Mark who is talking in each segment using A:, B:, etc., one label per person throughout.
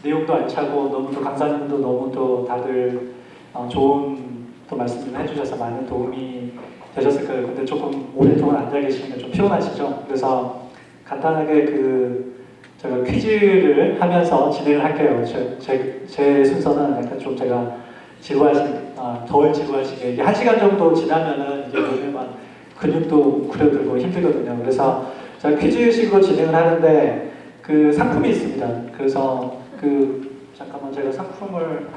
A: 내용도 알차고 너무 또 강사님도 너무 또 다들 좋은 또 말씀을 해주셔서 많은 도움이 되셨을 거예요. 근데 조금 오랫동안 앉아 계시니까 좀 피곤하시죠? 그래서 간단하게 제가 퀴즈를 하면서 진행을 할게요. 제 순서는 약간 좀 제가 덜 지루하시게 이게 1시간 정도 지나면은 이게 몸에 막 근육도 구려들고 힘들거든요. 그래서 제가 퀴즈식으로 진행을 하는데 그 상품이 있습니다. 그래서 잠깐만 제가 상품을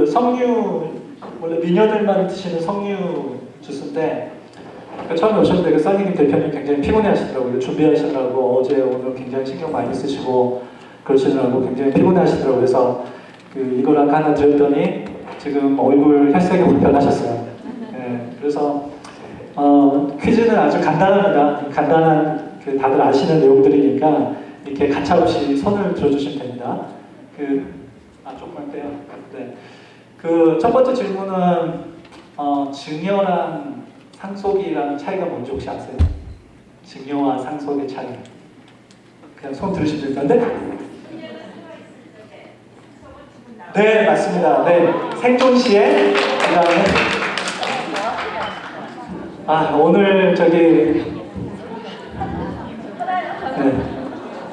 A: 석류, 원래 미녀들만 드시는 석류 주스인데 처음에 오셨는데 사장님 대표님 굉장히 피곤해 하시더라고요. 준비하시느라고 어제 오늘 굉장히 신경 많이 쓰시고 그러시느라고 굉장히 피곤해 하시더라고요. 그래서 이걸 아까 하나 드렸더니 지금 얼굴 혈색이 불편하셨어요. 네, 그래서 퀴즈는 아주 간단합니다. 간단한 다들 아시는 내용들이니까 이렇게 가차없이 손을 들어주시면 됩니다. 조금만 빼요. 네. 첫 번째 질문은 증여랑 상속이랑 차이가 뭔지 혹시 아세요? 증여와 상속의 차이. 그냥 손 들으시면 되는데? 네, 맞습니다. 네, 생존 시에 그다음에 오늘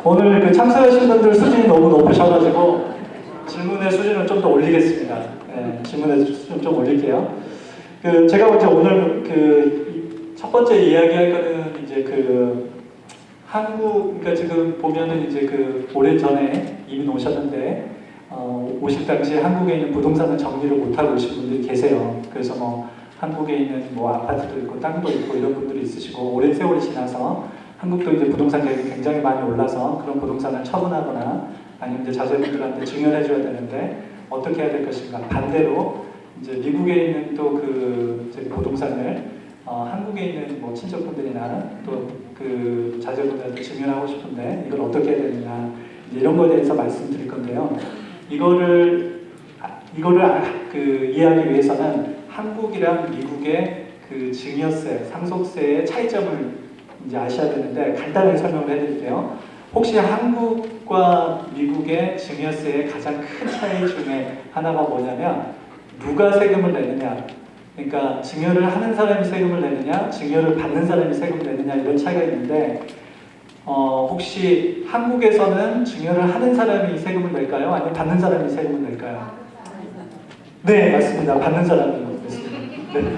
A: 오늘 참석하신 분들 수준이 너무 높으셔가지고 질문의 수준을 좀 더 올리겠습니다. 네, 질문의 수준 좀 올릴게요. 제가 이제 오늘 첫 번째 이야기할 거는 이제 그러니까 지금 보면은 이제 오래 전에 이민 오셨는데 오실 당시에 한국에 있는 부동산을 정리를 못하고 오신 분들이 계세요. 그래서 뭐 한국에 있는 뭐 아파트도 있고 땅도 있고 이런 분들이 있으시고 오랜 세월이 지나서 한국도 이제 부동산 가격이 굉장히 많이 올라서 그런 부동산을 처분하거나 아니면 이제 자제분들한테 증여를 해줘야 되는데 어떻게 해야 될 것인가. 반대로 이제 미국에 있는 또 부동산을 한국에 있는 뭐 친척분들이나 또 자제분들한테 증여하고 싶은데 이걸 어떻게 해야 되느냐 이런 거에 대해서 말씀드릴 건데요. 이거를 이해하기 위해서는 한국이랑 미국의 증여세, 상속세의 차이점을 이제 아셔야 되는데 간단하게 설명을 해드릴게요. 혹시 한국과 미국의 증여세의 가장 큰 차이 중에 하나가 뭐냐면 누가 세금을 내느냐, 그러니까 증여를 하는 사람이 세금을 내느냐, 증여를 받는 사람이 세금을 내느냐 이런 차이가 있는데 혹시 한국에서는 증여를 하는 사람이 세금을 낼까요? 아니면 받는 사람이 세금을 낼까요? 네, 맞습니다. 받는 사람이 냈습니다. 네.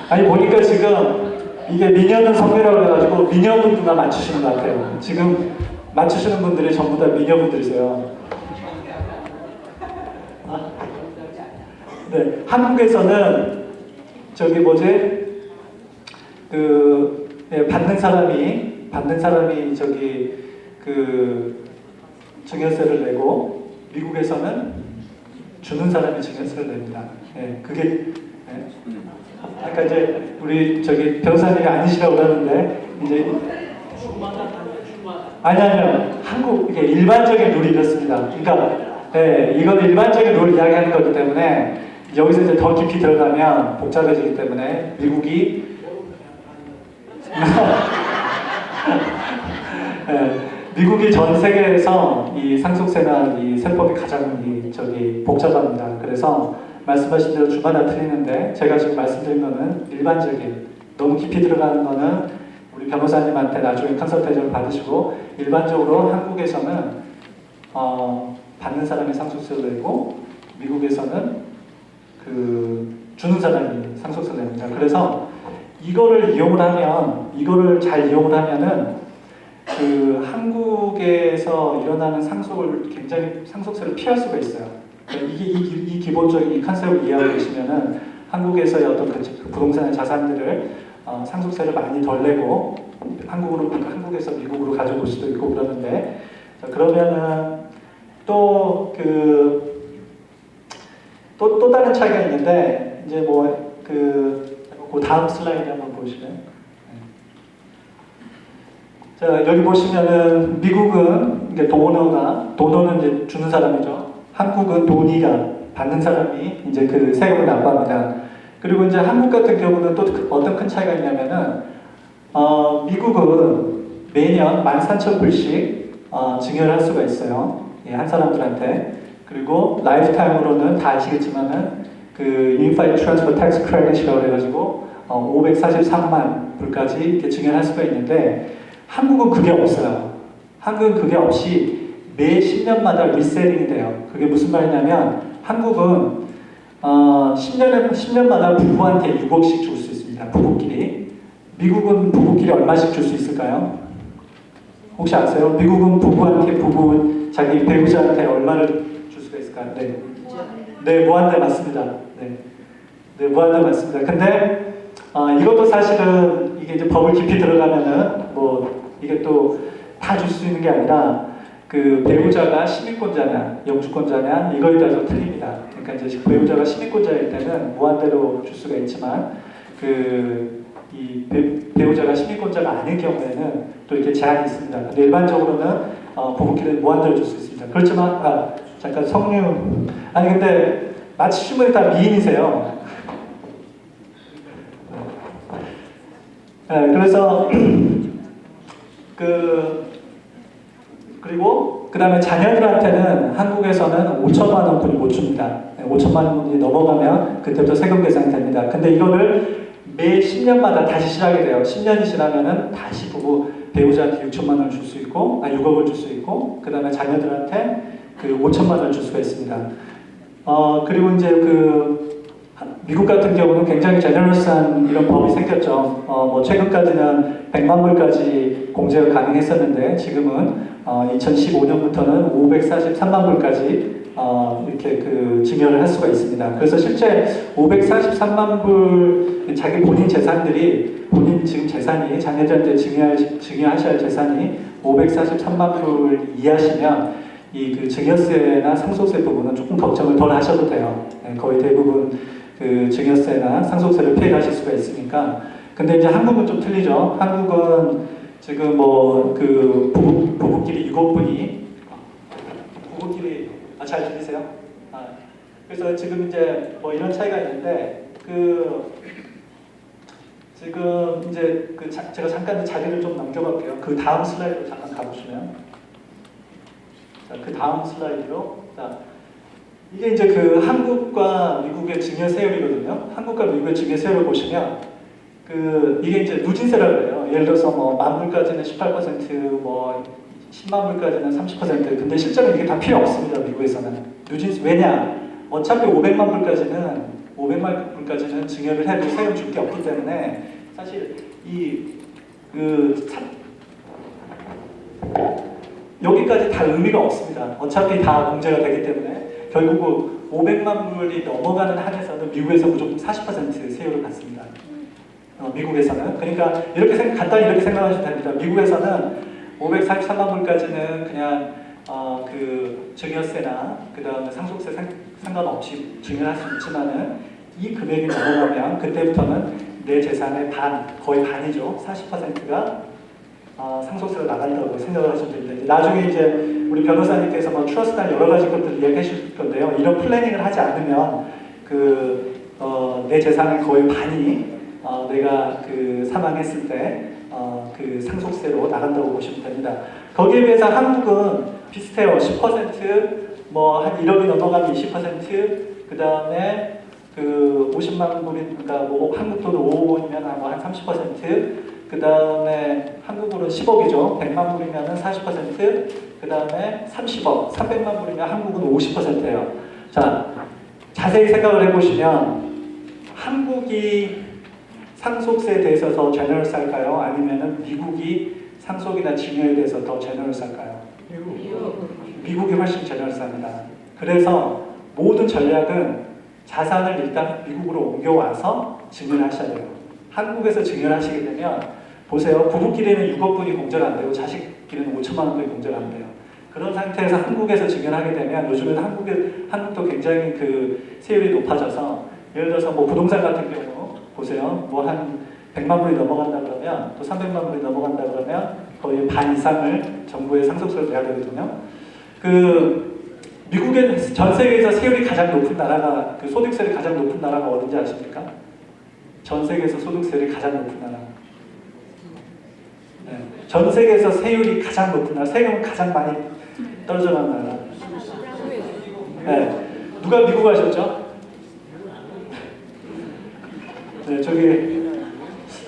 A: 아니 보니까 지금 이게 미녀는 성매라고 해가지고 미녀분들만 맞추시는 것 같아요. 지금 맞추시는 분들이 전부 다 미녀분들이세요. 네, 한국에서는 받는 사람이 증여세를 내고 미국에서는 주는 사람이 증여세를 냅니다. 네, 그게 아까 이제 우리 변호사님이 아니시라고 그러는데 이제 아니요 한국 이게 일반적인 룰이 이렇습니다. 그러니까 이건 일반적인 룰 이야기하는 거기 때문에 여기서 이제 더 깊이 들어가면 복잡해지기 때문에 미국이 전 세계에서 이 상속세나 이 세법이 가장 복잡합니다. 그래서 말씀하신 대로 주마다 틀리는데 제가 지금 말씀드린 거는 일반적인, 너무 깊이 들어가는 거는 우리 변호사님한테 나중에 컨설테이션을 받으시고 일반적으로 한국에서는 받는 사람이 상속세를 내고 미국에서는 주는 사람이 상속세를 냅니다. 그래서 이거를 잘 이용을 하면은 한국에서 일어나는 상속세를 피할 수가 있어요. 이 기본적인 컨셉을 이해하고 계시면은 한국에서의 어떤 부동산의 자산들을 상속세를 많이 덜 내고 한국에서 미국으로 가져올 수도 있고 그러는데 그러면은 또 다른 차이가 있는데 이제 그 다음 슬라이드 한번 보시면 자 여기 보시면은 미국은 이게 도너는 이제 주는 사람이죠. 한국은 돈이가 받는 사람이 이제 그 세금을 납부합니다. 그리고 이제 한국 같은 경우는 또 어떤 큰 차이가 있냐면은 미국은 매년 13,000불씩 증여를 할 수가 있어요. 예, 한 사람들한테. 그리고 라이프타임으로는 다 아시겠지만은 그 Unified Transfer Tax Credit이라고 해가지고 543만 불까지 이렇게 증여를 할 수가 있는데 한국은 그게 없어요. 한국은 그게 없이 매 10년마다 리세팅이 돼요. 그게 무슨 말이냐면 한국은 10년마다 부부한테 6억씩 줄 수 있습니다. 부부끼리. 미국은 부부끼리 얼마씩 줄 수 있을까요? 혹시 아세요? 미국은 부부한테 자기 배우자한테 얼마를 줄 수가 있을까요? 네. 네, 무한대 맞습니다. 네. 네, 무한대 맞습니다. 근데 이것도 사실은 이게 이제 법을 깊이 들어가면은 뭐 이게 또 다 줄 수 있는 게 아니라 그 배우자가 시민권자냐 영주권자냐 이거에 따라서 틀립니다. 그러니까 이제 배우자가 시민권자일 때는 무한대로 줄 수가 있지만 이 배우자가 시민권자가 아닌 경우에는 또 이렇게 제한이 있습니다. 근데 일반적으로는 부부끼리는 무한대로 줄 수 있습니다. 그렇지만 잠깐 성류 아니 근데 마치 신분이 다 미인이세요. 네, 그래서 그리고 그 다음에 자녀들한테는 한국에서는 5천만 원뿐이 못 줍니다. 5천만 원이 넘어가면 그때부터 세금 계산이 됩니다. 근데 이거를 매 10년마다 다시 시작이 돼요. 10년이 지나면은 다시 배우자한테 6천만 원을 줄 수 있고, 6억을 줄 수 있고, 그 다음에 자녀들한테 그 5천만 원을 줄 수가 있습니다. 그리고 이제 미국 같은 경우는 굉장히 제너러스한 이런 법이 생겼죠. 뭐 최근까지는 100만 불까지 공제가 가능했었는데 지금은 2015년부터는 543만 불까지 이렇게 증여를 할 수가 있습니다. 그래서 실제 543만 불 자기 본인 재산들이 지금 재산이 자녀들한테 증여하셔야 할 재산이 543만 불 이하시면 이 증여세나 상속세 부분은 조금 걱정을 덜 하셔도 돼요. 거의 대부분 증여세나 상속세를 피해가실 수가 있으니까. 근데 이제 한국은 좀 틀리죠. 한국은 지금 부부끼리 6억분이 부부끼리 잘 들리세요? 그래서 지금 이제 뭐 이런 차이가 있는데 지금 이제 제가 잠깐 자리를 좀 넘겨갈게요. 그 다음 슬라이드로 잠깐 가보시면, 자, 그 다음 슬라이드로, 자, 이게 이제 한국과 미국의 증여 세율이거든요. 한국과 미국의 증여 세율을 보시면 이게 이제 누진세라고 해요. 예를 들어서 뭐 10,000불까지는 18%, 뭐 10만 불까지는 30%. 근데 실제로 이게 다 필요 없습니다. 미국에서는 누진세. 왜냐? 어차피 500만 불까지는 증여를 해도 세금 줄 게 없기 때문에 사실 여기까지 다 의미가 없습니다. 어차피 다 공제가 되기 때문에 결국 500만 불이 넘어가는 한에서는 미국에서 무조건 40% 세율을 받습니다. 미국에서는. 그러니까 간단히 이렇게 생각하시면 됩니다. 미국에서는 543만 불까지는 그냥 증여세나 그 다음에 상속세 상관없이 증여할 수 있지만은 이 금액이 넘어가면 그때부터는 내 재산의 거의 반이죠. 40%가 상속세로 나간다고 생각을 하시면 됩니다. 나중에 이제 우리 변호사님께서 뭐 트러스트나 여러 가지 것들을 이야기해 주실 건데요. 이런 플래닝을 하지 않으면 내 재산의 거의 반이 내가 사망했을 때 상속세로 나간다고 보시면 됩니다. 거기에 비해서 한국은 비슷해요. 10%, 뭐 한 1억이 넘어가면 20%, 그 다음에 50만 불이니까 뭐 한국 돈 5억 원이면 한 30%, 그 다음에 한국으로는 10억이죠. 100만 불이면 40%, 그 다음에 30억, 300만 불이면 한국은 50%예요. 자, 자세히 생각을 해보시면 한국이 상속세에 대해서 더 제너럴스할까요? 아니면 미국이 상속이나 증여에 대해서 더 제너럴스할까요? 미국이 훨씬 제너럴스합니다. 그래서 모든 전략은 자산을 일단 미국으로 옮겨와서 증여를 하셔야 돼요. 한국에서 증여를 하시게 되면 보세요. 부부끼리는 6억분이 공제가 안 되고 자식끼리는 5천만 원분이 공제가 안 돼요. 그런 상태에서 한국에서 증여를 하게 되면 요즘에는 한국도 굉장히 세율이 높아져서 예를 들어서 뭐 부동산 같은 경우 보세요. 뭐 한 100만 불이 넘어간다 그러면 또 300만 불이 넘어간다 그러면 거의 반 이상을 정부에 상속세를 내야 되거든요. 미국의 전 세계에서 세율이 가장 높은 나라가 그 소득세율이 가장 높은 나라가 어딘지 아십니까? 전 세계에서 소득세율이 가장 높은 나라. 네. 전 세계에서 세율이 가장 높은 나라, 세금은 가장 많이 떨어져 나는 나라. 네. 누가 미국 하셨죠? 네, 저기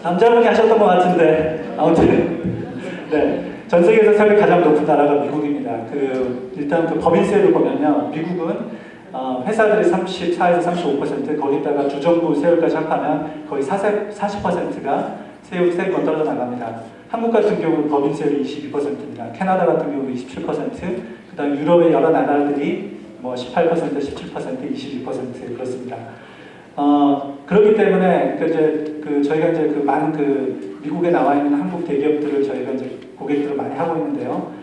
A: 남자분이 하셨던 것 같은데 아무튼 네. 전 세계에서 세율이 가장 높은 나라가 미국입니다. 일단 그 법인세를 보면요, 미국은 회사들이 34에서 35%, 거기다가 주정부 세율까지 합하면 거의 40%가 세금은 떨어져 나갑니다. 한국 같은 경우는 법인세율이 22%입니다. 캐나다 같은 경우는 27%, 그다음 유럽의 여러 나라들이 뭐 18%, 17%, 22% 그렇습니다. 그렇기 때문에 저희가 이제 많은 미국에 나와 있는 한국 대기업들을 저희가 이제 고객들을 많이 하고 있는데요.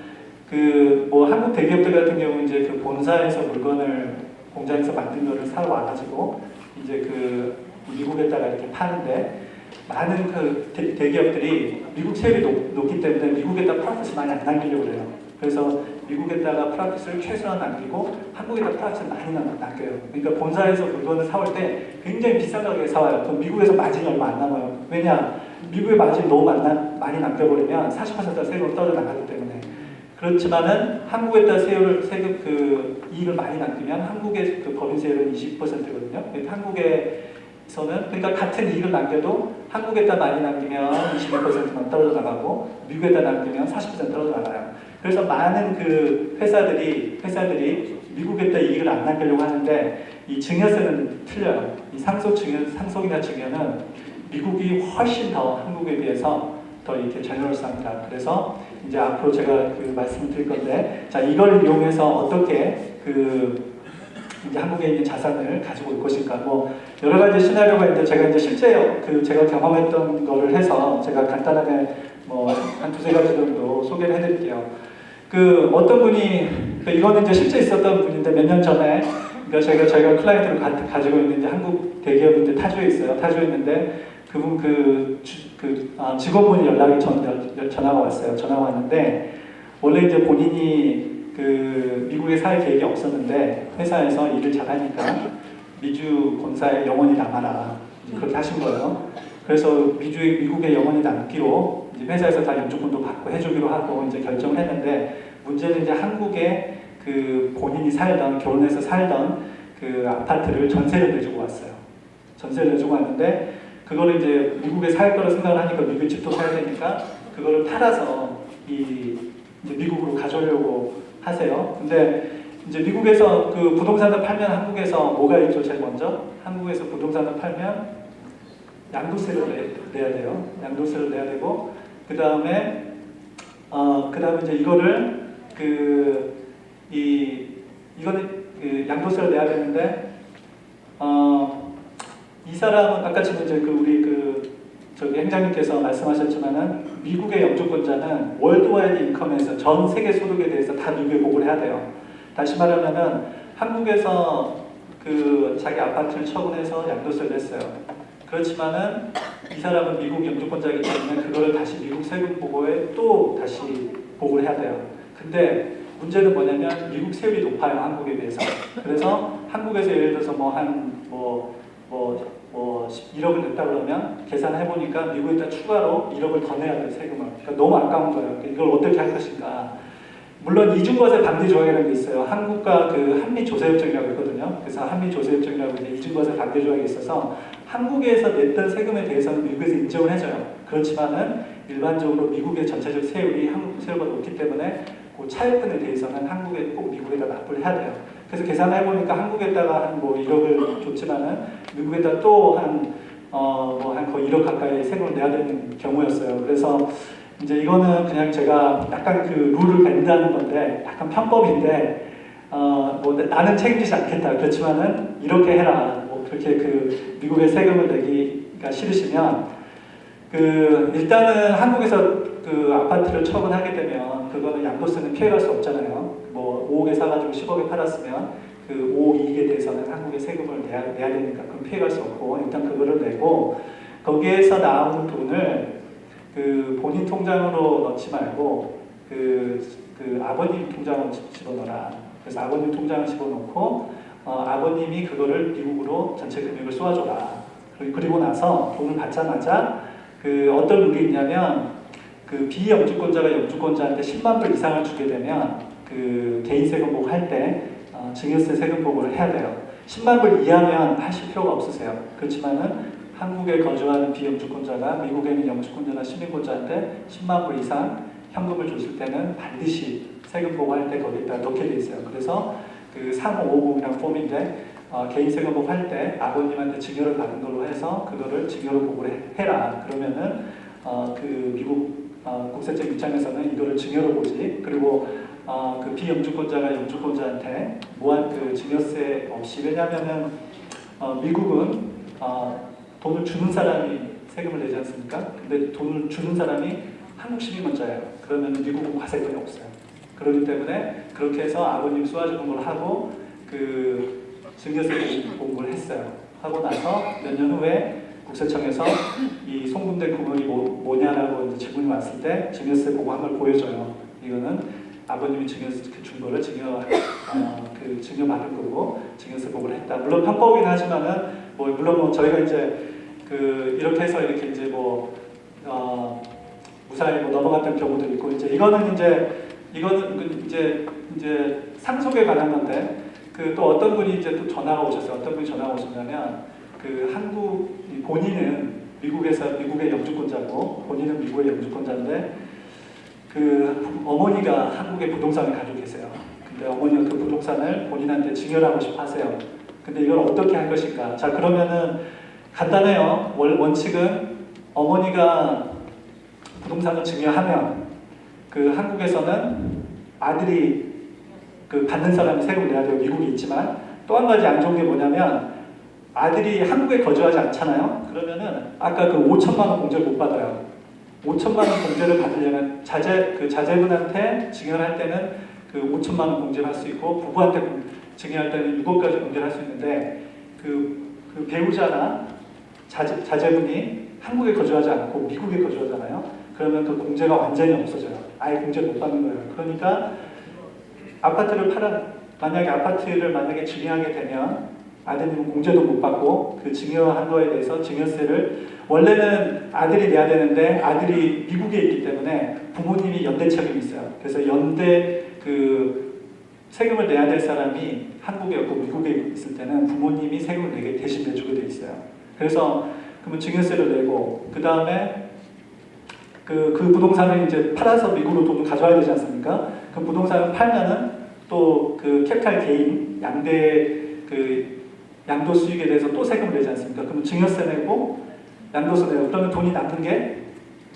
A: 뭐 한국 대기업들 같은 경우 이제 본사에서 물건을 공장에서 만든 거를 사러 와가지고 이제 미국에다가 이렇게 파는데, 많은 대기업들이 미국 세율이 높기 때문에 미국에다 프로핏을 많이 안 남기려고 그래요. 그래서 미국에다가 프로핏을 최소한 남기고 한국에다 프로핏을 많이 남겨요. 그러니까 본사에서 물건을 사올 때 굉장히 비싼 가격에 사와요. 그럼 미국에서 마진이 얼마 안 남아요. 왜냐? 미국의 마진이 너무 많이 남겨버리면 40%가 세금으로 떨어져 나가기 때문에. 그렇지만은 한국에다 이익을 많이 남기면 한국의 법인세율은 20%거든요. 한국에서는 그러니까 같은 이익을 남겨도 한국에다 많이 남기면 22%만 떨어져 나가고 미국에다 남기면 40% 떨어져 나가요. 그래서 많은 회사들이 미국에다 이익을 안 남기려고 하는데, 이 증여세는 틀려요. 이 상속이나 증여는 미국이 훨씬 더 한국에 비해서 더 이렇게 제너럴스합니다. 그래서 이제 앞으로 제가 말씀을 드릴 건데, 자, 이걸 이용해서 어떻게 이제 한국에 있는 자산을 가지고 올 것인가, 뭐 여러 가지 시나리오가 있는데, 제가 이제 실제 제가 경험했던 거를 해서 제가 간단하게 뭐 한 두세 가지 정도 소개를 해드릴게요. 어떤 분이, 이거는 이제 실제 있었던 분인데, 몇 년 전에, 그러니까 저희가 클라이언트를 가지고 있는 이제 한국 대기업인데 타주에 있어요. 타주에 있는데 그분 직원분이 전화가 왔어요. 전화가 왔는데, 원래 이제 본인이 미국에 살 계획이 없었는데 회사에서 일을 잘하니까 미주 본사에 영원히 남아라, 그렇게 하신 거예요. 그래서 미국에 영원히 남기로 이제 회사에서 다 영주권도 받고 해주기로 하고 이제 결정을 했는데, 문제는 이제 한국에 본인이 결혼해서 살던 아파트를 전세를 내주고 왔어요. 전세를 내주고 왔는데, 그거를 이제 미국에 살 거를 생각을 하니까 미국에 집도 사야 되니까 그거를 팔아서 이제 미국으로 가져오려고 하세요. 근데 이제 미국에서 부동산을 팔면 한국에서 뭐가 있죠? 제일 먼저 한국에서 부동산을 팔면 양도세를 내야 돼요. 양도세를 내야 되고, 그 다음에 이제 이거를 이거는 양도세를 내야 되는데, 이 사람은 아까 지금 이제 저기 행장님께서 말씀하셨지만은 미국의 영주권자는 월드와이드 인컴에서 전 세계 소득에 대해서 다 미국에 보고를 해야 돼요. 다시 말하면은 한국에서 자기 아파트를 처분해서 양도세를 냈어요. 그렇지만은 이 사람은 미국 영주권자이기 때문에 그거를 다시 미국 세금 보고에 또 다시 보고를 해야 돼요. 근데 문제는 뭐냐면 미국 세율이 높아요, 한국에 비해서. 그래서 한국에서 예를 들어서 1억을 냈다 그러면 계산해 보니까 미국에다 추가로 1억을 더 내야 돼요, 세금을. 그러니까 너무 아까운 거예요. 이걸 어떻게 할 것인가. 물론 이중과세 방지 조약이라는 게 있어요. 한국과 한미 조세협정이라고 있거든요. 그래서 한미 조세협정이라고 이제 이중과세 방지 조약이 있어서 한국에서 냈던 세금에 대해서는 미국에서 인정을 해줘요. 그렇지만은 일반적으로 미국의 전체적 세율이 한국 세율보다 높기 때문에 그 차액분에 대해서는 한국에 꼭 미국에다 납부를 해야 돼요. 그래서 계산해 보니까 한국에다가 한 1억을 줬지만은 미국에다 또 한 거의 1억 가까이 세금을 내야 되는 경우였어요. 그래서 이제 이거는 그냥 제가 약간 룰을 밴다는 건데, 약간 편법인데, 나는 책임지지 않겠다. 그렇지만은 이렇게 해라. 그렇게 미국의 세금을 내기가 싫으시면, 일단은 한국에서 아파트를 처분하게 되면 그거는 양도세는 피해갈 수 없잖아요. 5억에 사가지고 10억에 팔았으면 5억 이익에 대해서는 한국에 세금을 내야 되니까 그건 피해갈 수 없고, 일단 그거를 내고, 거기에서 나오는 돈을 본인 통장으로 넣지 말고 아버님 통장으로 집어넣어라. 그래서 아버님 통장을 집어넣고 아버님이 그거를 미국으로 전체 금액을 쏘아줘라. 그리고 나서 돈을 받자마자 어떤 룰이 있냐면 비영주권자가 영주권자한테 10만 불 이상을 주게 되면 개인 세금 보고할 때 증여세 세금 보고를 해야 돼요. 10만 불 이하면 하실 필요가 없으세요. 그렇지만은 한국에 거주하는 비영주권자가 미국에 있는 영주권자나 시민권자한테 10만 불 이상 현금을 줬을 때는 반드시 세금 보고할 때 거기다 넣게 돼 있어요. 그래서 3550이라는 폼인데 개인 세금 보고할 때 아버님한테 증여를 받은 걸로 해서 그거를 증여로 보고를 해라. 그러면은 미국 국세청 입장에서는 이거를 증여로 보지. 그리고 비영주권자가 영주권자한테 무한 증여세 없이, 왜냐하면은 미국은 돈을 주는 사람이 세금을 내지 않습니까? 근데 돈을 주는 사람이 한국 시민권자예요. 그러면 미국은 과세권이 없어요. 그렇기 때문에 그렇게 해서 아버님 쏘아주는 걸 하고 증여세 공부를 했어요. 하고 나서 몇 년 후에 국세청에서 이 송금된 금액이 뭐냐라고 이제 질문이 왔을 때 증여세 보고한 걸 보여줘요. 이거는 아버님이 증여세 준 거를 증여받을 거고 증여세 보고를 했다. 물론 편법이긴 하지만은 물론 저희가 이제 이렇게 해서 이렇게 이제 무사히 넘어갔던 경우도 있고, 이거는 상속에 관한 건데 또 어떤 분이 또 전화가 오셨어요. 어떤 분이 전화가 오셨냐면 본인은 미국의 영주권자고 본인은 미국의 영주권자인데 어머니가 한국에 부동산을 가지고 계세요. 근데 어머니가 그 부동산을 본인한테 증여를 하고 싶어 하세요. 근데 이걸 어떻게 할 것인가? 자, 그러면은 간단해요. 원칙은 어머니가 부동산을 증여하면 한국에서는 아들이 받는 사람이 세금을 내야 돼요. 미국에 있지만 또 한 가지 안 좋은 게 뭐냐면 아들이 한국에 거주하지 않잖아요. 그러면은 아까 5천만 원 공제를 못 받아요. 5천만 원 공제를 받으려면 자제분한테 증여를 할 때는 5천만 원 공제를 할 수 있고 부부한테 증여할 때는 6억까지 공제를 할 수 있는데 배우자나 자제분이 한국에 거주하지 않고 미국에 거주하잖아요. 그러면 그 공제가 완전히 없어져요. 아예 공제를 못 받는 거예요. 그러니까 만약에 아파트를 증여하게 되면 아드님은 공제도 못 받고 증여한 거에 대해서 증여세를 원래는 아들이 내야 되는데 아들이 미국에 있기 때문에 부모님이 연대 책임이 있어요. 그래서 연대 세금을 내야 될 사람이 한국에 없고 미국에 있을 때는 부모님이 세금을 내게 대신 내주게 돼 있어요. 그래서 그러면 증여세를 내고 그 다음에 그 부동산을 이제 팔아서 미국으로 돈을 가져와야 되지 않습니까? 그 부동산을 팔면은 또 캐피탈 게인 양도 수익에 대해서 또 세금을 내지 않습니까? 그러면 증여세 내고 양도세 내고 그러면 돈이 남는 게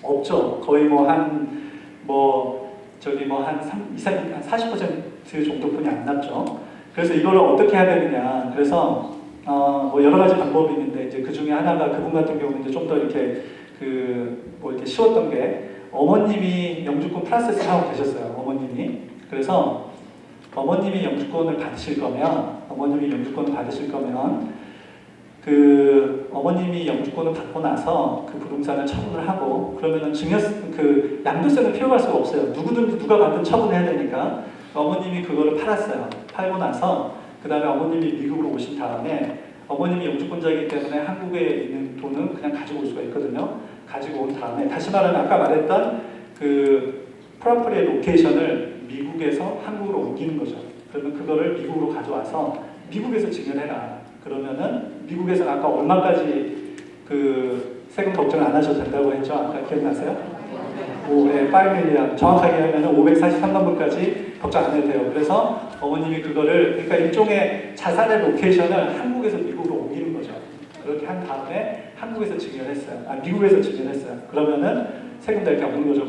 A: 없죠. 거의 한 40% 정도뿐이 안 남죠. 그래서 이걸 어떻게 해야 되느냐. 그래서 여러 가지 방법이 있는데 이제 그 중에 하나가 그분 같은 경우는 좀 더 이렇게 이렇게 쉬웠던 게 어머님이 영주권 프로세스를 하고 계셨어요. 어머님이. 그래서 어머님이 영주권을 받으실 거면 어머님이 영주권을 받고 나서 그 부동산을 처분을 하고 그러면은 양도세는 필요할 수가 없어요. 누가 받든 처분해야 되니까 어머님이 그거를 팔았어요. 팔고 나서 그 다음에 어머님이 미국으로 오신 다음에 어머님이 영주권자이기 때문에 한국에 있는 돈은 그냥 가지고 올 수가 있거든요. 가지고 온 다음에 다시 말하면 아까 말했던 프로퍼리의 로케이션을 미국에서 한국으로 옮기는 거죠. 그러면 그거를 미국으로 가져와서 미국에서 증여해라. 그러면은 미국에서는 아까 얼마까지 세금 걱정 안 하셔도 된다고 했죠? 아까 기억나세요? 5밀리언 정확하게 하면 543만 불까지 걱정 안 해도 돼요. 그래서 어머님이 그러니까 일종의 자산의 로케이션을 한국에서 미국으로 옮기는 거죠. 그렇게 한 다음에 한국에서 증여를 했어요. 미국에서 증여를 했어요. 그러면은 세금 낼 게 없는 거죠.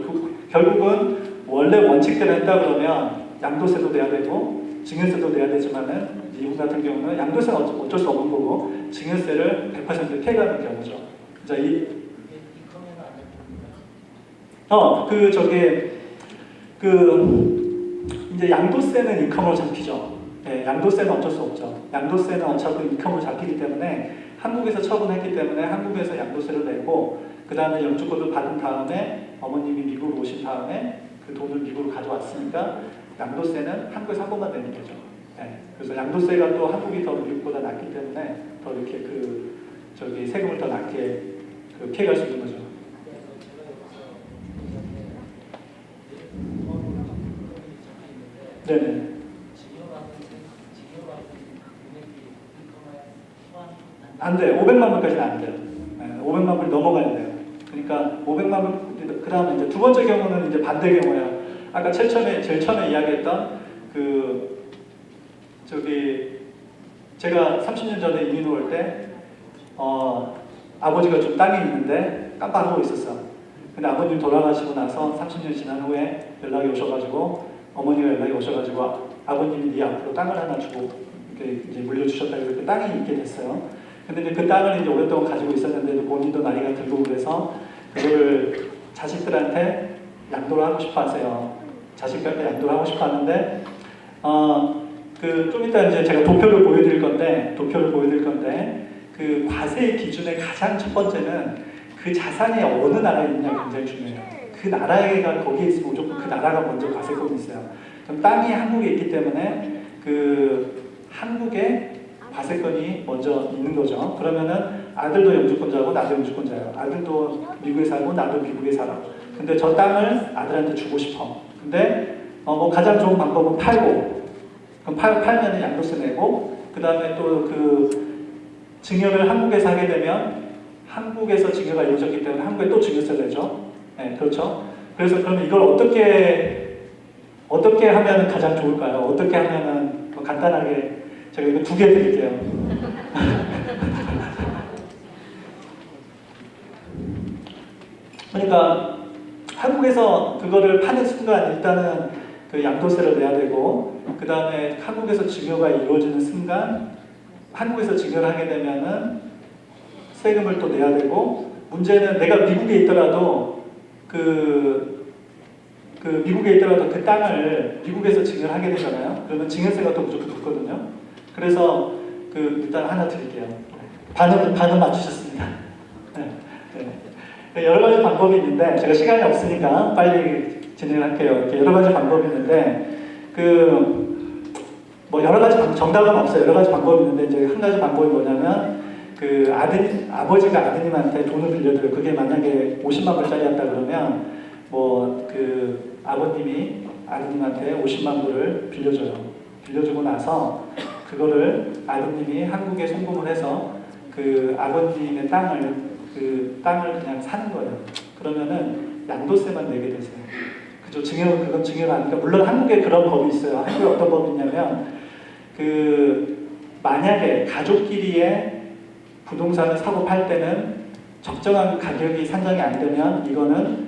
A: 결국은 원래 원칙대로 했다 그러면 양도세도 내야 되고 증여세도 내야 되지만은 미국 같은 경우는 양도세는 어쩔 수 없는 거고 증여세를 100% 피해가는 경우죠. 자, 이제 양도세는 인컴으로 잡히죠. 네, 양도세는 어쩔 수 없죠. 양도세는 어차피 인컴으로 잡히기 때문에 한국에서 처분했기 때문에 한국에서 양도세를 내고 그 다음에 영주권을 받은 다음에 어머님이 미국으로 오신 다음에 그 돈을 미국으로 가져왔으니까 양도세는 한국에서 한 번만 내는 거죠. 네, 그래서 양도세가 또 한국이 더 미국보다 낮기 때문에 더 이렇게 세금을 더 낮게 피해갈 수 있는 거죠. 네네. 안 돼요. 500만 불까지는 안 돼요. 네, 500만 불 넘어가야 돼요. 그러니까 500만 불, 그 다음에 이제 두 번째 경우는 이제 반대 경우예요. 아까 제일 처음에 이야기했던 제가 30년 전에 이민 올 때, 아버지가 좀 땅이 있는데 깜빡하고 있었어. 근데 아버님 돌아가시고 나서 30년 지난 후에 연락이 오셔가지고, 어머니가 연락이 오셔가지고, 아버님이 네 앞으로 땅을 하나 주고, 이렇게 이제 물려주셨다. 그래서 그 땅이 있게 됐어요. 근데 이제 그 땅을 이제 오랫동안 가지고 있었는데도 본인도 나이가 들고 그래서 그거를 자식들한테 양도를 하고 싶어 하세요. 자식들한테 양도를 하고 싶어 하는데, 좀 이따 이제 제가 도표를 보여드릴 건데, 그 과세의 기준의 가장 첫 번째는 그 자산이 어느 나라에 있느냐 굉장히 중요해요. 그 나라가 거기에 있으면 무조건 그 나라가 먼저 과세권이 있어요. 그럼 땅이 한국에 있기 때문에 그 한국에 과세권이 먼저 있는 거죠. 그러면은 아들도 영주권자고 나도 영주권자예요. 아들도 미국에 살고 나도 미국에 살아. 근데 저 땅을 아들한테 주고 싶어. 근데 가장 좋은 방법은 팔고, 그럼 팔면은 양도세 내고, 그 다음에 또 증여를 한국에서 하게 되면 한국에서 증여가 이루어졌기 때문에 한국에 또 증여세를 내죠. 네, 그렇죠. 그래서 그러면 이걸 어떻게 하면 가장 좋을까요? 어떻게 하면은 간단하게 제가 이거 2개 드릴게요. 그러니까 한국에서 그거를 파는 순간 일단은 그 양도세를 내야 되고, 그 다음에 한국에서 증여가 이루어지는 순간 한국에서 증여를 하게 되면은 세금을 또 내야 되고, 문제는 내가 미국에 있더라도 미국에 있더라도 그 땅을 미국에서 증여를 하게 되잖아요. 그러면 증여세가 또 무조건 붙거든요. 그래서 일단 하나 드릴게요. 반은 맞추셨습니다. 네. 여러 가지 방법이 있는데 제가 시간이 없으니까 빨리 진행할게요. 여러 가지 방법이 있는데 여러 가지 정답은 없어요. 여러 가지 방법이 있는데 이제 한 가지 방법이 뭐냐면 아버지가 아드님한테 돈을 빌려드려요. 그게 만약에 50만 불짜리였다 그러면 아버님이 아드님한테 50만 불을 빌려줘요. 빌려주고 나서 그거를 아드님이 한국에 송금을 해서 아버님의 땅을 그냥 사는 거예요. 그러면은 양도세만 내게 되세요. 그죠? 그건 증여가 아니니까. 물론 한국에 그런 법이 있어요. 한국에 어떤 법이 있냐면 만약에 가족끼리의 부동산을 사고 팔 때는 적정한 가격이 산정이 안 되면 이거는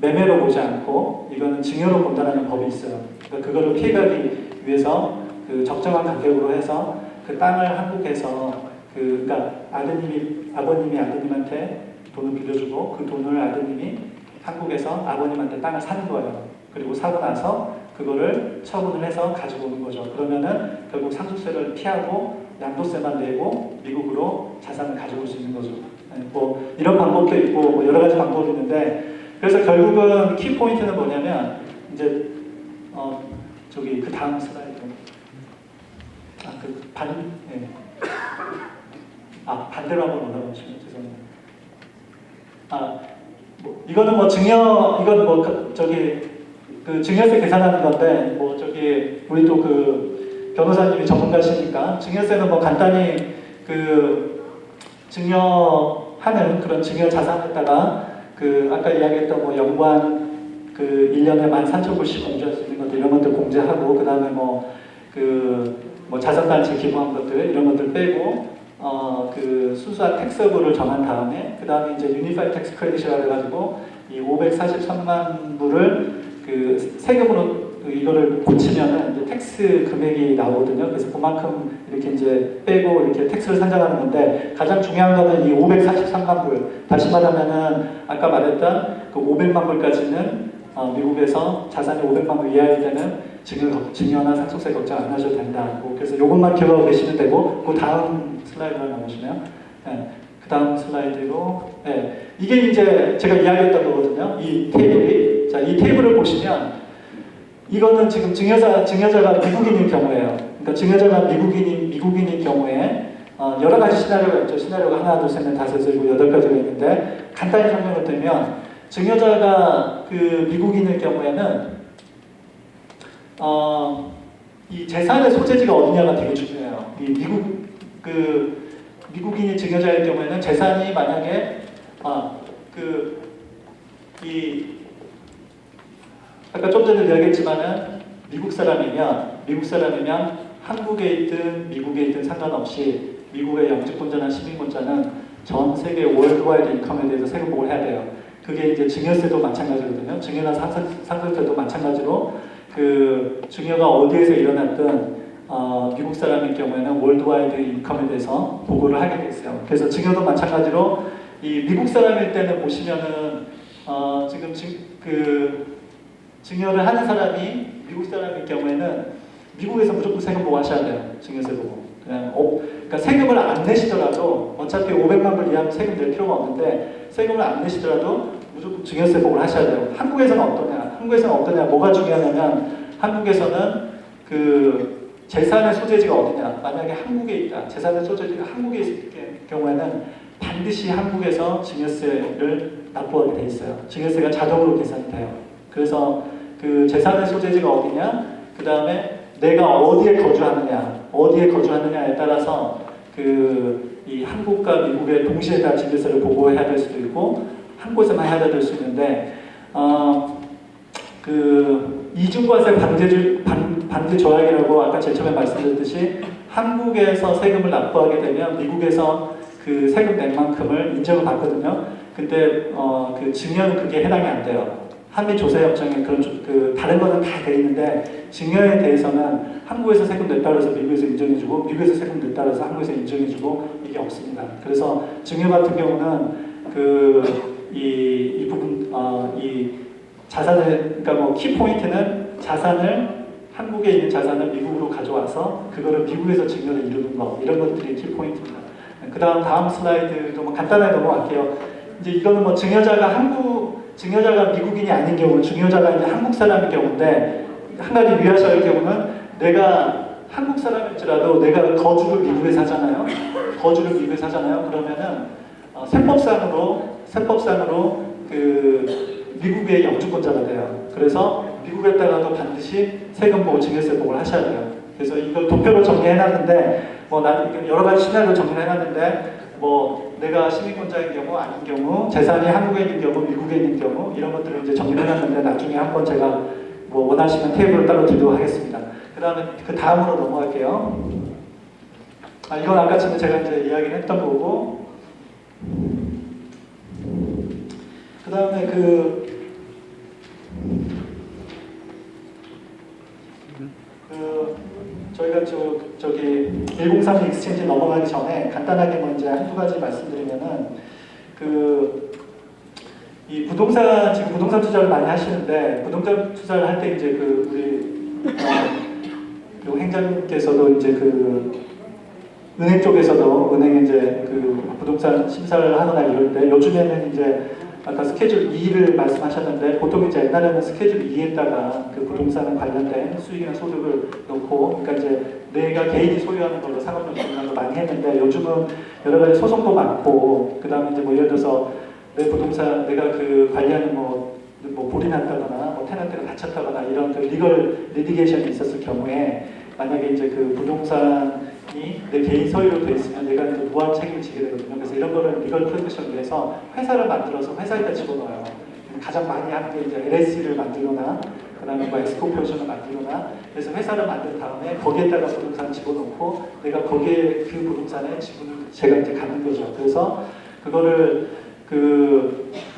A: 매매로 보지 않고 이거는 증여로 본다는 법이 있어요. 그러니까 그거를 피해가기 위해서 적정한 가격으로 해서 그 땅을 한국에서 그러니까 아버님이 아드님한테 돈을 빌려주고 그 돈을 아드님이 한국에서 아버님한테 땅을 사는 거예요. 그리고 사고 나서 그거를 처분을 해서 가지고 오는 거죠. 그러면은 결국 상속세를 피하고 양도세만 내고 미국으로 자산을 가지고 올 수 있는 거죠. 네, 이런 방법도 있고 여러 가지 방법이 있는데, 그래서 결국은 키 포인트는 뭐냐면 이제 그 다음 슬라이드 반대로 한번 올라가시면 죄송합니다. 이거는 증여세 계산하는 건데 우리 또 변호사님이 전문가시니까 증여세는 간단히 증여하는 그런 증여 자산에다가 아까 이야기했던 연간 1년에 13,000불씩 공제할 수 있는 것들 이런 것들 공제하고, 그 다음에 자선단체 기부한 것들 이런 것들 빼고 순수한 텍스업을 정한 다음에 그 다음에 이제 유니파이드 텍스 크레딧이라 해가지고 이 543만 불을 세금으로 이거를 고치면은 이제 텍스 금액이 나오거든요. 그래서 그만큼 이렇게 이제 빼고 이렇게 텍스를 산정하는 건데, 가장 중요한 거는 이 543만 불. 다시 말하면은 아까 말했던 500만 불까지는 미국에서 자산이 500만 불 이하일 때는 증여나 상속세 걱정 안 하셔도 된다. 그래서 이것만 기억하고 계시면 되고, 그 다음 슬라이드로 나오시나요? 네, 그 다음 슬라이드로. 네, 이게 이제 제가 이야기했던 거거든요. 이 테이블이. 자, 이 테이블을 보시면 이거는 지금 증여자가 미국인일 경우예요. 그러니까 증여자가 미국인일 경우에 여러 가지 시나리오가 있죠. 시나리오가 하나, 둘, 셋, 넷, 다섯, 여섯, 일곱, 여덟 가지가 있는데 간단히 설명을 드리면 증여자가 그 미국인일 경우에는 이 재산의 소재지가 어디냐가 되게 중요해요. 이 미국인이 증여자일 경우에는 재산이 만약에 아까 좀 전에 이야기했지만은 미국 사람이면 한국에 있든 미국에 있든 상관없이 미국의 영주권자나 시민권자는 전 세계 월드와이드 인컴에 대해서 세금보고를 해야 돼요. 그게 이제 증여세도 마찬가지거든요. 증여나 상속세도 마찬가지로 그 증여가 어디에서 일어났든 미국 사람일 경우에는 월드와이드 인컴에 대해서 보고를 하게 돼 있어요. 그래서 증여도 마찬가지로 이 미국 사람일 때는 보시면은 지금 증여를 하는 사람이 미국 사람일 경우에는 미국에서 무조건 세금 보고하셔야 돼요. 증여세 보고. 그러니까 세금을 안 내시더라도 어차피 500만 불 이하면 세금 낼 필요가 없는데 세금을 안 내시더라도 무조건 증여세 보고를 하셔야 돼요. 한국에서는 어떠냐? 뭐가 중요하냐면 한국에서는 그 재산의 소재지가 어디냐? 만약에 한국에 있다. 재산의 소재지가 한국에 있을 경우에는 반드시 한국에서 증여세를 납부하게 돼 있어요. 증여세가 자동으로 계산이 돼요. 그래서 그 재산의 소재지가 어디냐? 그 다음에 내가 어디에 거주하느냐에 따라서 이 한국과 미국의 동시에 다 증여세를 보고해야 될 수도 있고 한 곳에만 해야 될 수 있는데 그 이중과세 반대 조약이라고 아까 제일 처음에 말씀드렸듯이 한국에서 세금을 납부하게 되면 미국에서 그 세금 낸 만큼을 인정을 받거든요. 근데 그 증여는 그게 해당이 안 돼요. 한미 조세협정에 다른 거는 다 돼 있는데 증여에 대해서는 한국에서 세금 냈다 그래서 미국에서 인정해주고 미국에서 세금 냈다 그래서 한국에서 인정해주고 이게 없습니다. 그래서 증여 같은 경우는 이 부분 이 자산을 그러니까 뭐 키 포인트는 한국에 있는 자산을 미국으로 가져와서 그거를 미국에서 증여를 이루는 거 이런 것들이 키 포인트입니다. 다음 슬라이드도 뭐 간단하게 넘어갈게요. 이제 이거는 뭐 증여자가 미국인이 아닌 경우, 증여자가 이제 한국 사람인 경우인데 한 가지 유의하셔야 할 경우는 내가 한국 사람일지라도 내가 거주를 미국에서 하잖아요. 그러면은 세법상으로 그 미국의 영주권자가 돼요. 그래서 미국에다가도 반드시 세금 보고 증여세 보고를 하셔야 돼요. 그래서 이걸 도표로 정리해놨는데 나는 여러 가지 시나리오를 정리해놨는데 내가 시민권자인 경우 아닌 경우 재산이 한국에 있는 경우 미국에 있는 경우 이런 것들을 이제 정리해놨는데 나중에 한번 제가 원하시면 테이블을 따로 드리도록 하겠습니다. 그 다음으로 넘어갈게요. 이건 아까 전에 제가 이제 이야기를 했던 거고 그 다음에 저희가 저기 103 익스체인지 넘어가기 전에 간단하게 먼저 한두 가지 말씀드리면은 이 지금 부동산 투자를 많이 하시는데 부동산 투자를 할 때 이제 우리 행장님께서도 이제 은행 쪽에서도 은행에 이제 부동산 심사를 하거나 이럴 때 요즘에는 이제 아까 스케줄 2를 말씀하셨는데 보통 이제 옛날에는 스케줄 2에다가 그 부동산 관련된 수익이나 소득을 넣고 그러니까 이제 내가 개인이 소유하는 걸로 상업용 부동산을 많이 했는데 요즘은 여러 가지 소송도 많고 그 다음에 이제 예를 들어서 내 부동산 내가 관리하는 불이 났다거나 테넌트가 다쳤다거나 이런 리걸 리디게이션이 있었을 경우에 만약에 이제 부동산이 내 개인 소유로 돼 있으면 내가 무한 책임을 지게 되거든요. 그래서 이런 거를 리걸 프로텍션을 위해서 회사를 만들어서 회사에다 집어넣어요. 가장 많이 하는 게 이제 LLC를 만들거나 그다음에 에스코포션을 만들거나 그래서 회사를 만든 다음에 거기에다가 부동산을 집어넣고 내가 거기에 그 부동산에 지분을 제가 이제 갖는 거죠. 그래서 그거를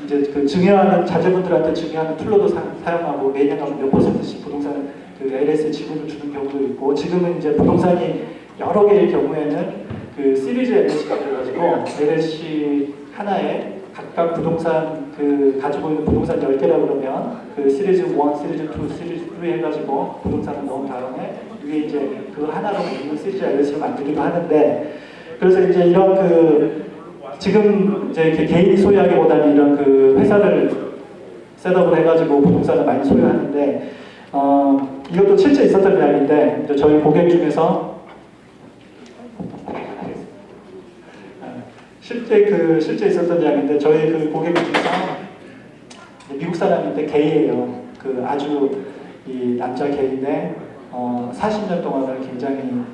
A: 이제 증여하는 자제분들한테 증여하는 툴로도 사용하고 매년 몇 %씩 부동산 LLC 지분을 주는 경우도 있고 지금은 이제 부동산이 여러 개의 경우에는 시리즈 LLC가 돼가지고 LLC 하나에 각각 부동산 가지고 있는 부동산 10개라고 그러면 시리즈 1, 시리즈 2, 시리즈 3 해가지고 부동산을 넣은 다음에 위에 이제 그걸 하나로 만드는 시리즈 LLC를 만들기도 하는데 그래서 이제 이런 지금 이제 개인이 소유하기보다는 이런 회사를 셋업을 해가지고 부동산을 많이 소유하는데 이것도 실제 있었던 이야기인데 이제 저희 고객 중에서 실제 있었던 이야기인데 저희 그 고객 중에서 미국 사람인데 게이예요. 그 아주 이 남자 게이인데 40년 동안을 굉장히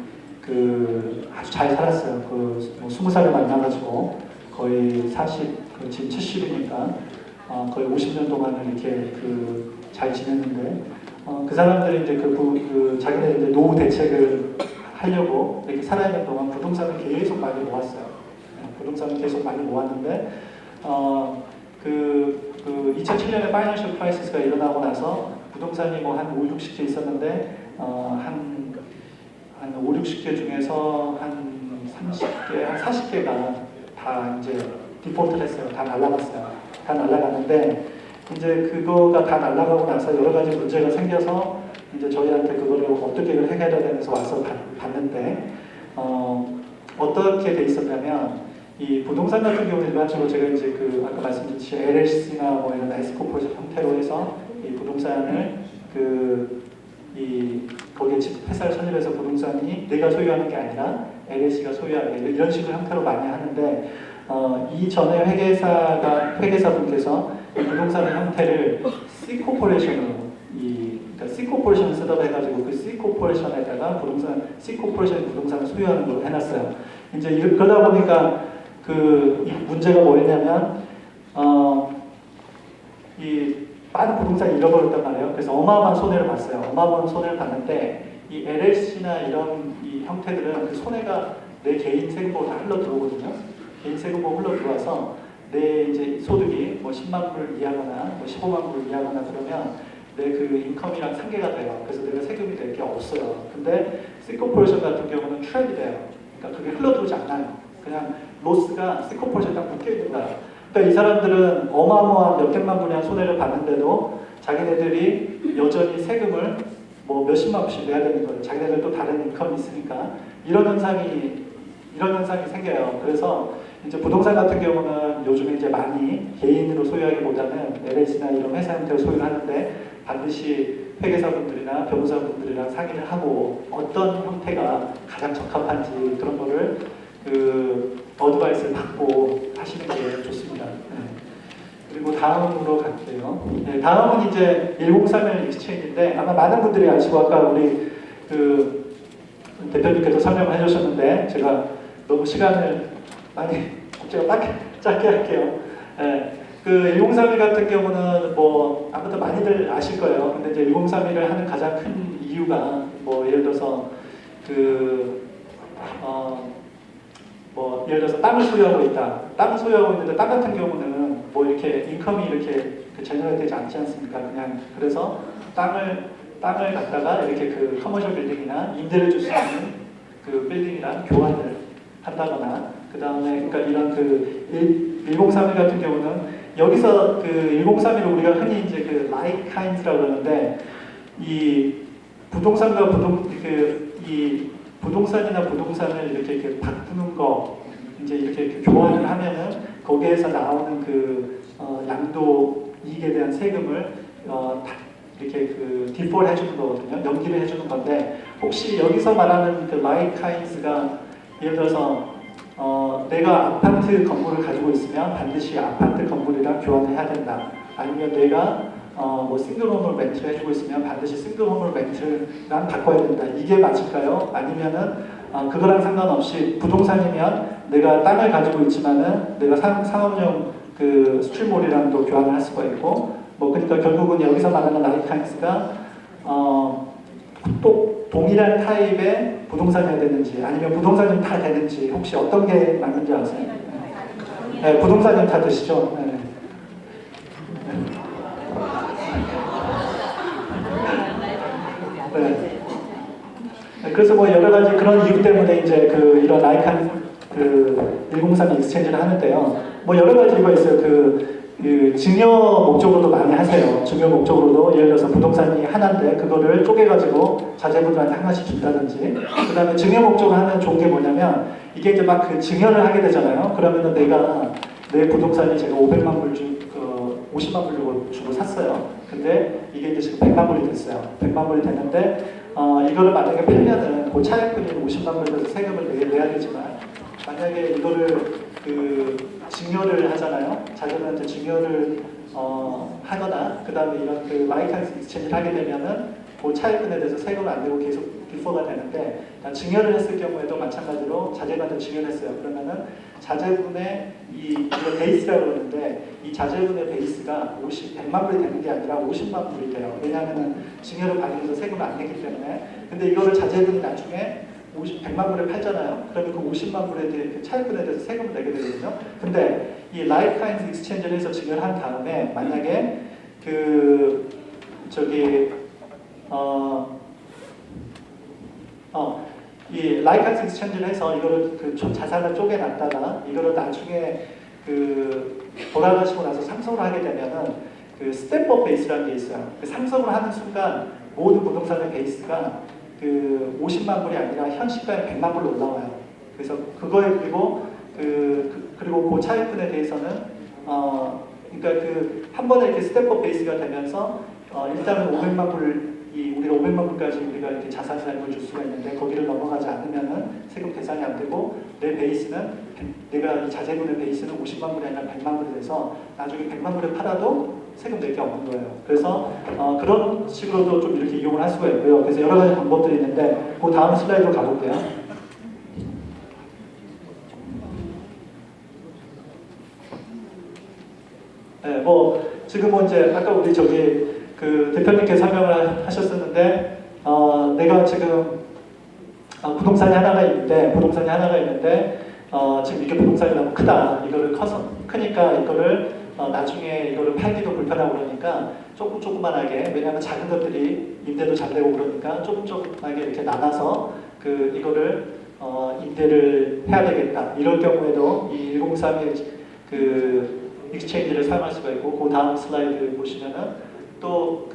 A: 그 아주 잘 살았어요. 그뭐 20살에 만나가지고 거의 지금 70이니까 거의 50년 동안을 이렇게 그 잘 지냈는데 그 사람들이 이제 자기네 이제 노후 대책을 하려고 이렇게 살아있는 동안 부동산을 계속 많이 모았어요. 부동산을 계속 많이 모았는데 2007년에 파이낸셜 크라이시스가 일어나고 나서 부동산이 뭐 한 5, 60개 있었는데 한 5, 60개 중에서 한 30개, 한 40개가 다 이제 디폴트를 했어요. 다 날라갔어요. 다 날라갔는데 이제 그거가 다 날라가고 나서 여러 가지 문제가 생겨서 이제 저희한테 그거를 어떻게 해결해야 되면서 와서 봤는데 어떻게 돼 있었냐면 이 부동산 같은 경우는 일반적으로 제가 이제 아까 말씀드렸듯이 LLC나 뭐 이런 에스코포레이션 형태로 해서 이 부동산을 거기에 회사를 설립해서 부동산이 내가 소유하는 게 아니라 LLC가 소유하게 이런 식으로 형태로 많이 하는데 이전에 회계사분께서 부동산의 형태를 C코퍼레이션으로 그러니까 C코퍼레이션을 쓰다가 해가지고 그 C코퍼레이션에다가 C코퍼레이션이 부동산을 소유하는 걸로 해놨어요. 이제 그러다 보니까 이 문제가 뭐였냐면 이 많은 부동산이 잃어버렸단 말이에요. 그래서 어마어마한 손해를 봤어요. 어마어마한 손해를 봤는데 이 LLC나 이런 이 형태들은 그 손해가 내 개인 세금으로 다 흘러 들어오거든요. 개인 세금으로 흘러 들어와서 내 이제 소득이 뭐 10만 불 이하거나 뭐 15만 불 이하거나 그러면 내 그 인컴이랑 상계가 돼요. 그래서 내가 세금이 될 게 없어요. 근데 C코퍼레이션 같은 경우는 트랩이 돼요. 그러니까 그게 흘러 들어오지 않아요. 그냥 로스가 C코퍼레이션에 딱 묶여 있는 거야. 그러니까 이 사람들은 어마어마한 몇백만 불의 손해를 봤는데도 자기네들이 여전히 세금을 뭐 몇십만 불씩 내야 되는 거예요. 자기네들도 다른 인컴이 있으니까 이런 현상이 생겨요. 그래서 이제 부동산 같은 경우는 요즘에 이제 많이 개인으로 소유하기보다는 LLC나 이런 회사 형태로 소유를 하는데 반드시 회계사분들이나 변호사분들이랑 상의를 하고 어떤 형태가 가장 적합한지 그런 거를 어드바이스를 받고 하시는 게 좋습니다. 네. 그리고 다음으로 갈게요. 네, 다음은 이제 1031 익스체인지인데 아마 많은 분들이 아시고 아까 우리 대표님께서 설명을 해주셨는데 제가 너무 시간을 많이 제가 짧게 할게요. 네. 1031 같은 경우는 뭐 아무튼 많이들 아실 거예요. 근데 이제 1031을 하는 가장 큰 이유가 뭐 예를 들어서 예를 들어서 땅을 소유하고 있다. 땅을 소유하고 있는데 땅 같은 경우는 뭐 이렇게 인컴이 이렇게 제너레이트 되지 않지 않습니까? 그냥 그래서 땅을 갖다가 이렇게 커머셜 빌딩이나 임대를 줄 수 있는 빌딩이랑 교환을 한다거나 그 다음에 그러니까 이런 1031 같은 경우는 여기서 1031을 우리가 흔히 이제 like kinds라고 그러는데 이 부동산과 부동산이나 부동산을 이렇게 바꾸는 거 이제 이렇게 교환을 하면은 거기에서 나오는 양도 이익에 대한 세금을 이렇게 디폴 해주는 거거든요. 연기를 해주는 건데 혹시 여기서 말하는 like kinds가 예를 들어서 내가 아파트 건물을 가지고 있으면 반드시 아파트 건물이랑 교환을 해야 된다. 아니면 내가 뭐 싱글홈을 렌트를 해주고 있으면 반드시 싱글홈을 렌트랑 바꿔야 된다. 이게 맞을까요? 아니면은 그거랑 상관없이 부동산이면 내가 땅을 가지고 있지만은 내가 상업용 스트리트몰이랑도 교환을 할 수가 있고 뭐 그러니까 결국은 여기서 말하는 라이카인스가 또 동일한 타입의 부동산이어야 되는지 아니면 부동산이 다 되는지 혹시 어떤 게 맞는지 아세요? 네, 부동산이 다 되시죠? 네. 네. 그래서 뭐 여러 가지 그런 이유 때문에 이제 이런 라이칸 103 익스체인지를 하는데요. 뭐 여러 가지 이유가 있어요. 증여 목적으로도 많이 하세요. 증여 목적으로도 예를 들어서 부동산이 하나인데 그거를 쪼개가지고 자제분들한테 하나씩 준다든지 그 다음에 증여 목적으로 하는 좋은 게 뭐냐면 이게 이제 막 증여를 하게 되잖아요. 그러면은 내 부동산이 제가 500만 불 50만 불 주고 샀어요. 근데 이게 이제 지금 100만 불이 됐어요. 100만 불이 됐는데 이거를 만약에 팔면은 그 차액분이 50만 불 돼서 세금을 내야 되지만 만약에 이거를 그 증여를 하잖아요. 자녀한테 증여를 하거나 그 다음에 이런 그 라이트 익스체인지를 하게 되면은 그 차액분에 대해서 세금을 안 내고 계속 디퍼가 되는데 증여를 했을 경우에도 마찬가지로 자제분한테 증여를 했어요. 그러면은 자제분의 이거 베이스라고 그러는데 이 자제분의 베이스가 100만 불이 되는 게 아니라 50만 불이 돼요. 왜냐하면 증여를 받으면서 세금을 안 냈기 때문에. 근데 이거를 자제분이 나중에 100만 불에 팔잖아요. 그러면 그 50만 불에 대해 그 차익분에 대해서 세금을 내게 되거든요. 근데 이 라이프카인즈 익스체인지를 해서 증여를 한 다음에 만약에 이 라이프카인즈 익스체인지를 해서 이거를 그 자산을 쪼개놨다가 이거를 나중에 돌아가시고 나서 상속을 하게 되면은 그 스텝업 베이스라는 게 있어요. 그 상속을 하는 순간 모든 부동산의 베이스가 50만 불이 아니라 현 시가의 100만 불로 올라와요. 그래서 그거에 그리고 그 차익분에 대해서는 그러니까 한 번에 이렇게 스텝업 베이스가 되면서 일단은 500만 우리가 500만 불까지 우리가 이렇게 자산을 줄 수가 있는데 거기를 넘어가지 않으면은 세금 계산이 안 되고 내 베이스는 내가 이 자제분의 베이스는 50만 불이 아니라 100만 불이 돼서 나중에 100만 불에 팔아도 세금 낼 게 없는 거예요. 그래서 그런 식으로도 좀 이렇게 이용을 할 수가 있고요. 그래서 여러 가지 방법들이 있는데 그 다음 슬라이드로 가볼게요. 네, 지금 이제 아까 우리 대표님께 설명을 하셨었는데 내가 지금 부동산이 하나가 있는데 지금 이게 부동산이 너무 크다. 이거를 크니까 이거를 나중에 이거를 팔기도 불편하고 그러니까 조그만하게 왜냐하면 작은 것들이 임대도 잘 되고 그러니까 조금하게 이렇게 나눠서 이거를 임대를 해야 되겠다. 이럴 경우에도 이 103의 익스체인지를 사용할 수가 있고 그 다음 슬라이드 보시면은 또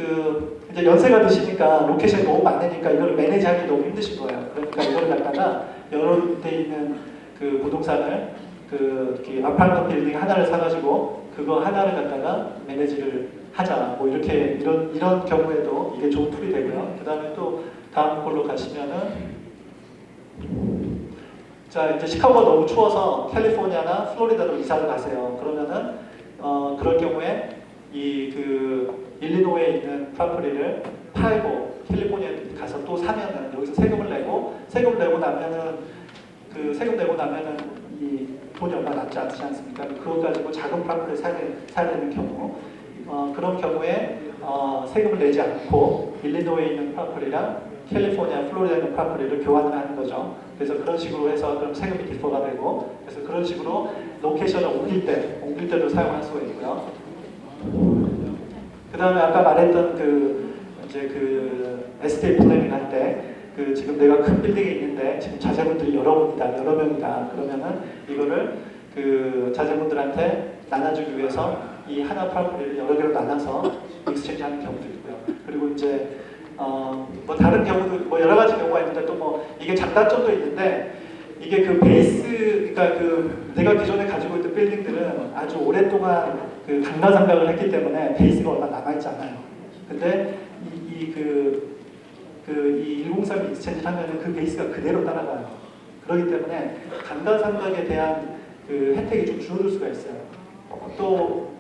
A: 이제 연세가 드시니까 로케이션이 너무 많으니까 이걸 매니지하기 너무 힘드신 거예요. 그러니까 이걸 갖다가 여러 데 있는 부동산을 아파트 빌딩 하나를 사가지고 그거 하나를 갖다가 매니지를 하자. 이런 경우에도 이게 좋은 툴이 되고요. 그 다음에 또 다음 걸로 가시면은 자 이제 시카고가 너무 추워서 캘리포니아나 플로리다로 이사를 가세요. 그러면은 그럴 경우에 일리노이에 있는 프로퍼티를 팔고 캘리포니아에 가서 또 사면은 여기서 세금을 내고 나면은 이 돈이 얼마 남지 않지 않습니까? 그것 가지고 작은 프로퍼티를 사야 되는 경우 그런 경우에 세금을 내지 않고 일리노이에 있는 프로퍼티랑 캘리포니아, 플로리다에 있는 프로퍼티를 교환을 하는 거죠. 그래서 그런 식으로 해서 그럼 세금이 디퍼가 되고 그래서 그런 식으로 로케이션을 옮길 때도 사용할 수가 있고요. 그 다음에 아까 말했던 에스테이트 플래닝 할 때 지금 내가 큰 빌딩에 있는데 지금 자제분들이 여러 명이다. 그러면은 이거를 자제분들한테 나눠주기 위해서 이 하나 프로퍼티를 여러 개로 나눠서 익스체인지 하는 경우도 있고요. 그리고 이제 다른 경우도 여러 가지 경우가 있는데 또 이게 장단점도 있는데 이게 베이스 그러니까 내가 기존에 가지고 있던 빌딩들은 아주 오랫동안 강간상각을 했기 때문에 베이스가 얼마 남아있지 않아요. 근데 이 103 익스체인지를 하면은 그 베이스가 그대로 따라가요. 그렇기 때문에 강간상각에 대한 혜택이 좀 줄어들 수가 있어요. 또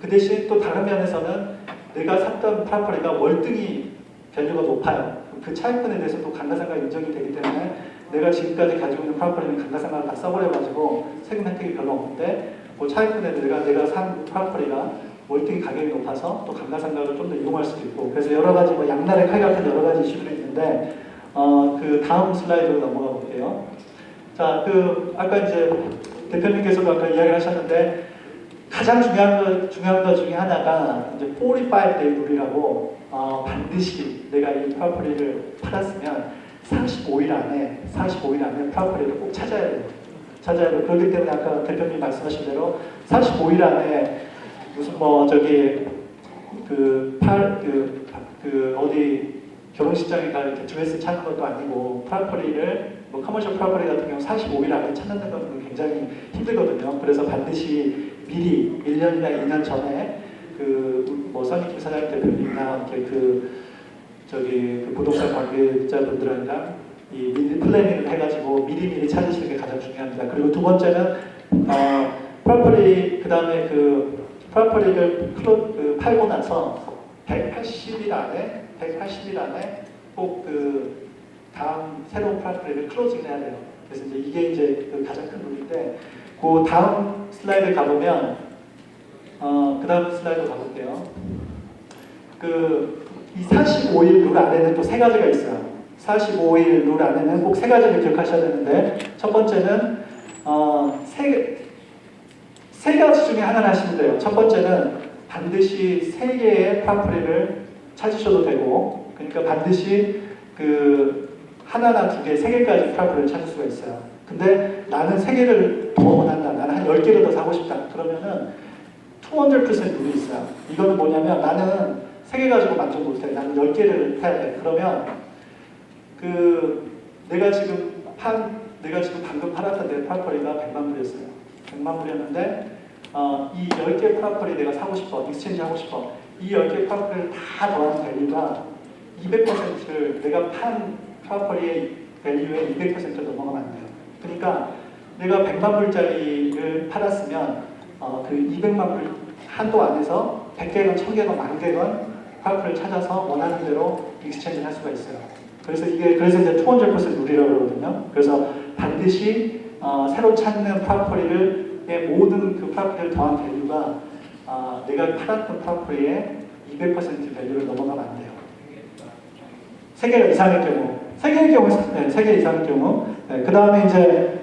A: 그 대신 또 다른 면에서는 내가 샀던 프로퍼티가 월등히 밸류가 높아요. 그 차익분에 대해서 또 강간상각이 인정이 되기 때문에 내가 지금까지 가지고 있는 프로퍼티는 강간상각을 다 써버려가지고 세금 혜택이 별로 없는데 차익분에 내가 산 프로퍼티가 월등히 가격이 높아서 또 강간상각을 좀 더 이용할 수도 있고 그래서 여러 가지 양날의 칼 같은 여러 가지 이슈들이 있는데 다음 슬라이드로 넘어가 볼게요. 자, 아까 이제 대표님께서도 아까 이야기를 하셨는데 가장 중요한 것 중에 하나가 이제 45데이 룰이라고 반드시 내가 이 프로퍼티를 팔았으면 45일 안에 프로퍼티를 꼭 찾아야 돼요. 그렇기 때문에 아까 대표님 말씀하신 대로 45일 안에 무슨 어디 결혼식장에 가 이렇게 드레스 찾는 것도 아니고 프로퍼티를 커머셜 프로퍼티 같은 경우 45일 안에 찾는 건 굉장히 힘들거든요. 그래서 반드시 미리 1년이나 2년 전에 그뭐 선익kim 사장님 대표님이나 이렇게 그 부동산 관계자분들이랑 이 미리 플래닝을 해가지고 미리미리 찾으시는 게 가장 중요합니다. 그리고 두 번째는 프로퍼리 그 다음에 그 프로퍼리를 팔고 나서 180일 안에 꼭 그 다음 새로운 프로퍼리를 클로징 해야 돼요. 그래서 이제 이게 이제 그 가장 큰 룰인데, 그 다음 슬라이드 가보면 그 다음 슬라이드 가볼게요. 이 45일 룰 안에는 또 세 가지가 있어요. 45일 룰 안에는 꼭 세 가지를 기억하셔야 되는데, 첫 번째는 세 가지 중에 하나를 하시면 돼요. 첫 번째는 반드시 3개의 프로퍼리를 찾으셔도 되고, 그러니까 반드시 하나나 2개, 3개까지 프로퍼리를 찾을 수가 있어요. 근데 나는 3개를 더 원한다. 나는 한 10개를 더 사고 싶다. 그러면은 200% 룰이 있어요. 이거는 뭐냐면 나는 3개 가지고 만족 못해. 나는 10개를 해야 돼. 그러면 내가 지금 방금 팔았던 내 프로퍼리가 100만 불이었어요. 100만 불이었는데 이 10개 프로퍼리 내가 사고 싶어. 익스체인지 하고 싶어. 이 10개 프로퍼리를 다 더하는 밸류가 200%를 내가 판 프로퍼리의 밸류에 200%를 넘어가면 안 돼요. 그러니까 내가 100만 불짜리를 팔았으면 그 200만 불 한도 안에서 100개건 1000개건 10,000개건 프로퍼리를 찾아서 원하는 대로 익스체인지를 할 수가 있어요. 그래서 이제 200% 룰이라고 그러거든요. 그래서 반드시 새로 찾는 프로퍼리의 모든 그 프로퍼리를 더한 밸류가 내가 팔았던 프로퍼리의 200% 밸류를 넘어가면 안 돼요. 3개 이상의 경우, 3개 이상의 경우. 네, 그 다음에 이제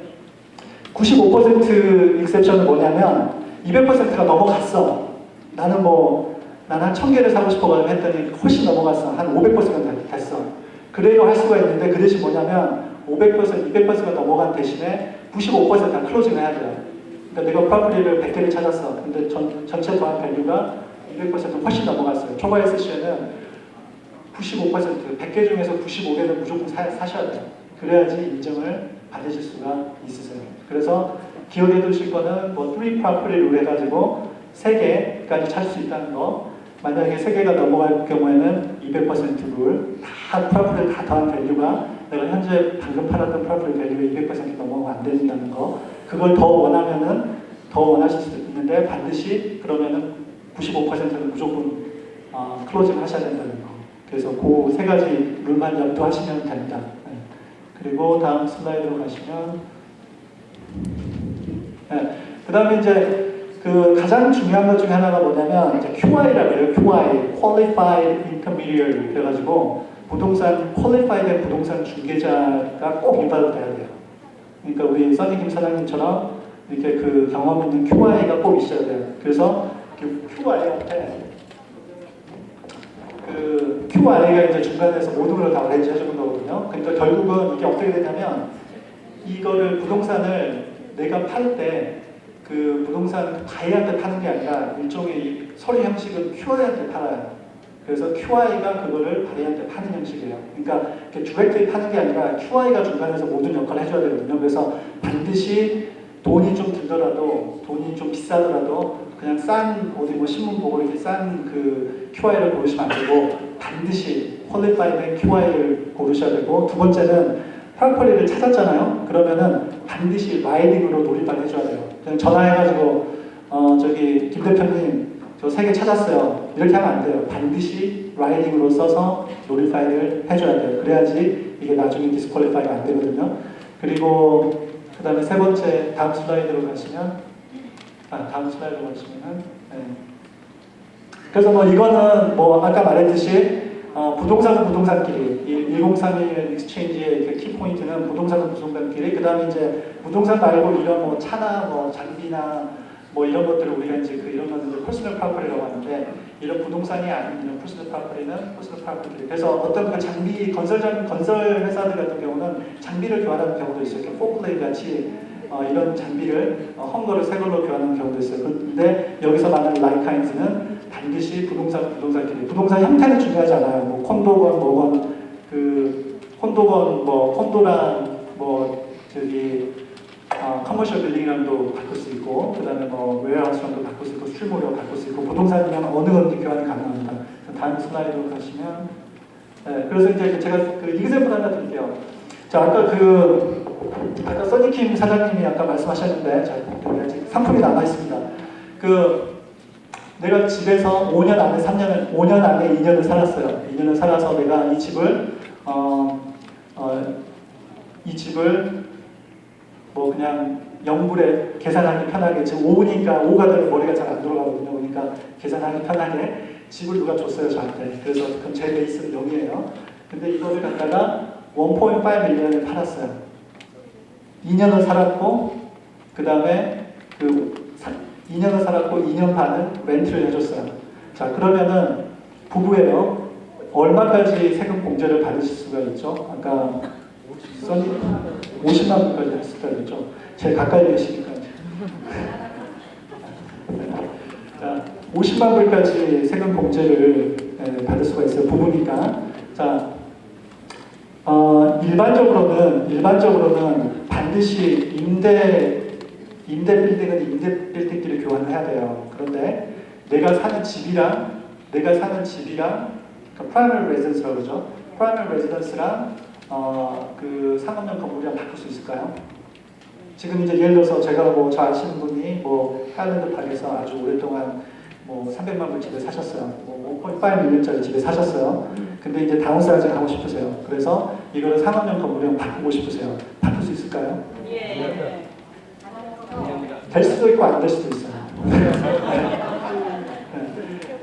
A: 95% 익셉션은 뭐냐면 200%가 넘어갔어. 나는 한 1000개를 사고 싶어가지고 했더니 훨씬 넘어갔어. 한 500%가 됐어. 그래도 할 수가 있는데, 그 대신 뭐냐면 200%가 넘어간 대신에 95%다 클로징을 해야 돼요. 그러니까 내가 프로퍼리를 100개를 찾았어. 근데 전체 더한 밸류가 200% 훨씬 넘어갔어요. 초과했을 시에는 95%, 100개 중에서 95개는 무조건 사셔야 돼요. 그래야지 인정을 받으실 수가 있으세요. 그래서 기억해 두실 거는 3 property 룰 해가지고 3개까지 찾을 수 있다는 거. 만약에 3개가 넘어갈 경우에는 200% 룰, 다 프로퍼리를 다 더한 밸류가 내가 현재 방금 팔았던 프로퍼리 밸류에 200% 넘어가면 안 된다는 거. 그걸 더 원하면은 더 원하실 수도 있는데, 반드시 그러면은 95%는 무조건 클로징 하셔야 된다는 거. 그래서 그 3가지 룰만 염두하시면 됩니다. 네. 그리고 다음 슬라이드로 가시면, 네. 그 다음에 이제 가장 중요한 것 중에 하나가 뭐냐면 이제 QI라고 해요. QI, Qualified Intermediary. 그래가지고 퀄리파이 된 부동산 중개자가 꼭 인발돼야 돼요. 그러니까 우리 써니김 사장님처럼 이렇게 경험 있는 QI가 꼭 있어야 돼요. 그래서 QI한테 QI가 이제 중간에서 모든 걸 다 어레인지 해주는 거거든요. 그러니까 결국은 이게 어떻게 되냐면, 이거를 부동산을 내가 팔 때 부동산 바이한테 파는 게 아니라 일종의 서류 형식은 QI한테 팔아요. 그래서 QI가 그거를 바이한테 파는 형식이에요. 그러니까 디렉트리 파는 게 아니라 QI가 중간에서 모든 역할을 해줘야 되거든요. 그래서 반드시 돈이 좀 들더라도, 돈이 좀 비싸더라도 그냥 어디 신문 보고 이렇게 QI를 고르시면 안 되고, 반드시 퀄리파이된 QI를 고르셔야 되고, 두 번째는 프로퍼리를 찾았잖아요. 그러면은 반드시 라이딩으로 노리판 해줘야 돼요. 그냥 전화해가지고 김 대표님 저 3개 찾았어요. 이렇게 하면 안 돼요. 반드시 라이딩으로 써서 노리파이를 해줘야 돼요. 그래야지 이게 나중에 디스퀄리파이가 안 되거든요. 그리고 그 다음에 세 번째, 다음 슬라이드로 가시면은, 네. 그래서 이거는 아까 말했듯이 부동산은 부동산끼리, 1031 익스체인지의 키포인트는 부동산은 부동산끼리, 그 다음에 이제 부동산 말고 이런 차나 장비나 이런 것들을 우리가 이제 이런 거는 퍼스널 프로퍼리라고 하는데, 이런 부동산이 아닌 이런 퍼스널 프로퍼리는 퍼스널 프로퍼리. 그래서 어떤 장비, 건설 회사들 같은 경우는 장비를 교환하는 경우도 있어요. 이렇게 포클레인 같이 이런 장비를 헝거를 새 걸로 교환하는 경우도 있어요. 그런데 여기서 말하는 라이카인즈는 반드시 부동산끼리. 부동산 형태는 중요하지 않아요. 콘도건, 콘도랑 커머셜 빌딩이랑도 바꿀 수 있고, 그 다음에 뭐 웨어하우스랑도 바꿀 수 있고, 스트리머로 바꿀 수 있고, 부동산이면 어느 교환이 가능합니다. 다음 슬라이드로 가시면, 네, 그래서 이제 제가 그 이그샘플 하나 드릴게요. 자, 아까 써니킴 사장님이 아까 말씀하셨는데, 자, 아직 상품이 남아 있습니다. 내가 집에서 5년 안에 2년을 살았어요. 2년을 살아서 내가 이 집을 뭐 그냥 0불에 계산하기 편하게, 지금 5니까 5가 되면 머리가 잘 안 돌아가거든요. 그러니까 계산하기 편하게 집을 누가 줬어요, 저한테. 그래서 그럼 제 베이스는 0이에요. 근데 이거를 갖다가 1.5 밀리언에 팔았어요. 2년을 살았고, 그 다음에 2년을 살았고 2년 반을 렌트를 해줬어요. 자, 그러면은 부부예요. 얼마까지 세금 공제를 받으실 수가 있죠? 아까 50만 불까지 할 수가 있죠. 제일 가까이 계시니까. 자, 50만 불까지 세금 공제를 받을 수가 있어요. 부부니까. 자, 일반적으로는 반드시 임대 빌딩은 임대 빌딩끼리 교환을 해야 돼요. 그런데 내가 사는 집이랑 그러니까 프라이머리 레지던스라고 그러죠. 프라이머리 레지던스랑 그 상업용 건물이랑 바꿀 수 있을까요? 지금 이제 예를 들어서 제가 저 아시는 분이 하일랜드 파크에서 아주 오랫동안 300만 불 집에 사셨어요. 5.5 밀리언짜리 집에 사셨어요. 근데 이제 다운사이즈 하고 싶으세요. 그래서 이거를 상업용 건물이랑 바꾸고 싶으세요. 바꿀 수 있을까요? 예. 될 수도 있고 안 될 수도 있어요.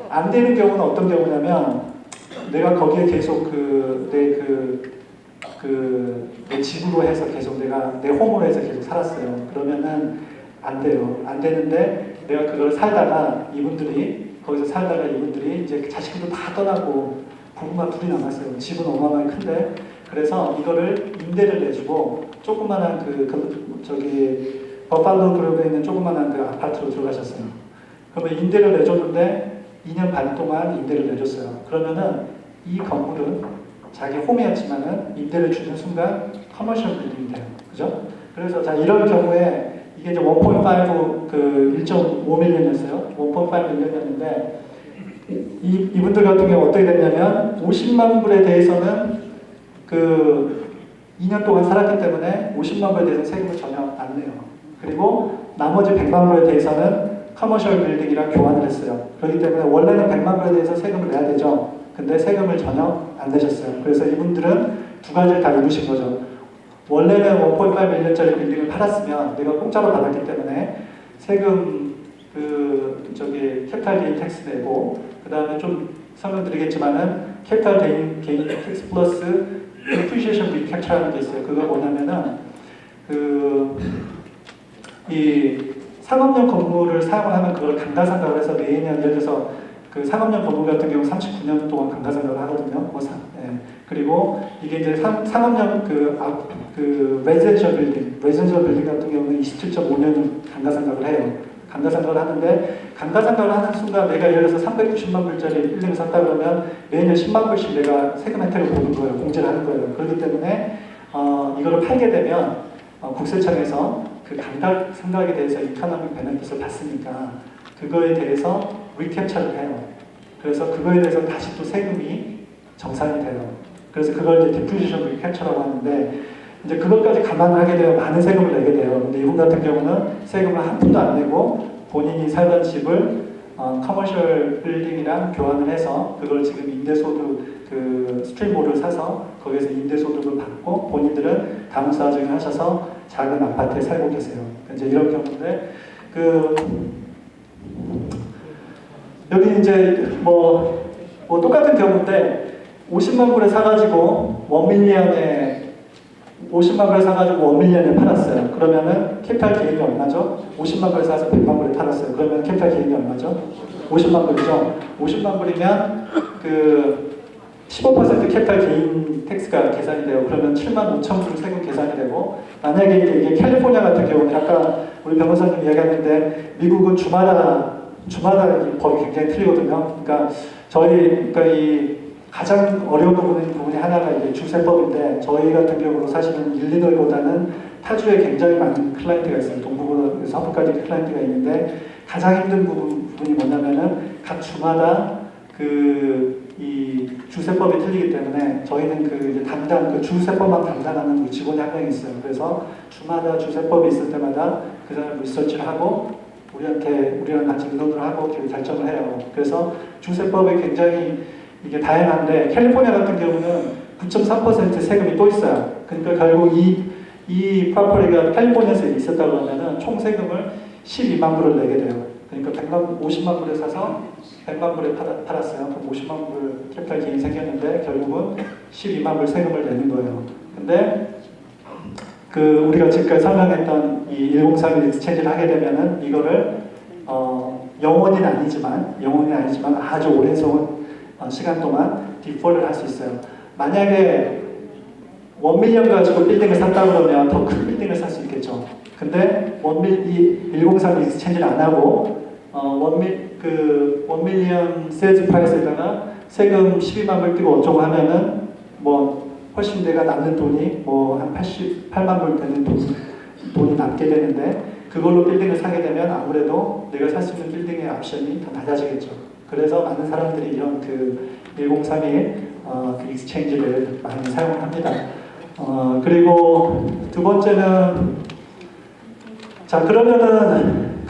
A: 안 되는 경우는 어떤 경우냐면 내가 거기에 계속 내 집으로 해서 계속 내 홈으로 해서 계속 살았어요. 그러면은 안 돼요. 안 되는데 내가 그걸 거기서 살다가 이분들이 이제 자식들도 다 떠나고 부부만 둘이 남았어요. 집은 어마어마하게 큰데 그래서 이거를 임대를 내주고 조그만한 버팔로 그룹에 있는 조그만한 그 아파트로 들어가셨어요. 그러면 임대를 내줬는데 2년 반 동안 임대를 내줬어요. 그러면은 이 건물은 자기 홈이었지만은 임대를 주는 순간 커머셜 빌딩이 돼요. 그죠? 그래서 자, 이런 경우에 이게 이제 1.5 1.5 밀리언이었어요. 1.5 밀리언이었는데 이분들 같은 경우 어떻게 됐냐면 50만 불에 대해서는 2년 동안 살았기 때문에 50만 불에 대해서 세금을 전혀 안 내요. 그리고 나머지 100만 불에 대해서는 커머셜 빌딩이랑 교환을 했어요. 그렇기 때문에 원래는 100만 불에 대해서 세금을 내야 되죠. 근데 세금을 전혀 안 내셨어요. 그래서 이분들은 두 가지를 다 이루신 거죠. 원래는 1.5 밀리언짜리 빌딩을 팔았으면 내가 공짜로 받았기 때문에 세금 캐피탈 게인 텍스 내고 그 다음에 좀 설명드리겠지만은 캐피탈 게인 텍스 플러스 depreciation recapture라는 게 있어요. 그거 뭐냐면은 이 상업용 건물을 사용을 하면 그걸 감가상각을 해서 매년 예를 들어서 그 상업용 건물 같은 경우 39년 동안 감가상각을 하거든요. 그리고 이게 이제 상업용 레지던셜 빌딩 같은 경우는 27.5년을 감가상각을 해요. 감가상각을 하는데 감가상각을 하는 순간 내가 예를 들어서 390만 불짜리 빌딩을 샀다 그러면 매년 10만 불씩 내가 세금 혜택을 보는 거예요. 공제를 하는 거예요. 그렇기 때문에 이거를 팔게 되면 국세청에서 그 감가상각에 대해서 이코노믹 베네핏을 받으니까 그거에 대해서 리캡처를 해요. 그래서 그거에 대해서 다시 또 세금이 정산이 돼요. 그래서 그걸 이제 디프리시에이션 리캡처라고 하는데 이제 그것까지 감안을 하게 되면 많은 세금을 내게 돼요. 근데 이분 같은 경우는 세금을 한 푼도 안 내고 본인이 살던 집을 커머셜 빌딩이랑 교환을 해서 그걸 지금 임대소득 스트림몰을 사서 거기에서 임대소득을 받고 본인들은 다운사이징을 하셔서 작은 아파트에 살고 계세요. 이제 이런 경우인데 여기 이제 똑같은 경우인데 50만 불에 사가지고 50만 불에 사가지고 1밀리언에 팔았어요. 그러면은 캐피탈 게인이 얼마죠? 50만 불에 사서 100만 불에 팔았어요. 그러면 캐피탈 게인이 얼마죠? 50만 불이죠? 50만 불이면 15% 캐피탈 게인 텍스가 계산이 돼요. 그러면 7만 5천 불 세금 계산이 되고 만약에 이게 캘리포니아 같은 경우는 아까 우리 변호사님 이야기했는데 미국은 주마다 이 법이 굉장히 틀리거든요. 그러니까 이 가장 어려운 부분이 하나가 이제 주세법인데 저희 같은 경우로 사실은 일리노이보다는 타주에 굉장히 많은 클라이언트가 있어요. 동부부터 서부까지 클라이언트가 있는데 가장 힘든 부분이 뭐냐면은 각 주마다 이 주세법이 틀리기 때문에 저희는 이제 주세법만 담당하는 직원이 한 명 있어요. 그래서 주마다 주세법이 있을 때마다 그 사람 리서치를 하고 우리랑 같이 의논을 하고 결정을 해요. 그래서 주세법이 굉장히 이게 다양한데 캘리포니아 같은 경우는 9.3% 세금이 또 있어요. 그러니까 결국 이 프로퍼티가 캘리포니아에서 있었다고 하면은 총 세금을 12만 불을 내게 돼요. 그러니까 50만 불에 사서 100만 불에 팔았어요. 그럼 50만 불 캐피탈 게인이 생겼는데 결국은 12만 불 세금을 내는 거예요. 근데 우리가 지금까지 설명했던 이 1031 익스체인지를 하게 되면은 이거를 영원히는 아니지만 아주 오랜 시간 동안 디폴을 할 수 있어요. 만약에 1밀리언 가지고 빌딩을 샀다 그러면 더 큰 빌딩을 살 수 있겠죠. 근데 103 익스체인지를 안 하고 1밀리언 세일즈 프라이스에다가 세금 12만 불 띄고 어쩌고 하면은 훨씬 내가 남는 돈이 한 88만 불 되는 돈이 남게 되는데 그걸로 빌딩을 사게 되면 아무래도 내가 살 수 있는 빌딩의 옵션이 더 낮아지겠죠. 그래서 많은 사람들이 이런 1031 익스체인지를 많이 사용을 합니다. 그리고 두 번째는 그러면은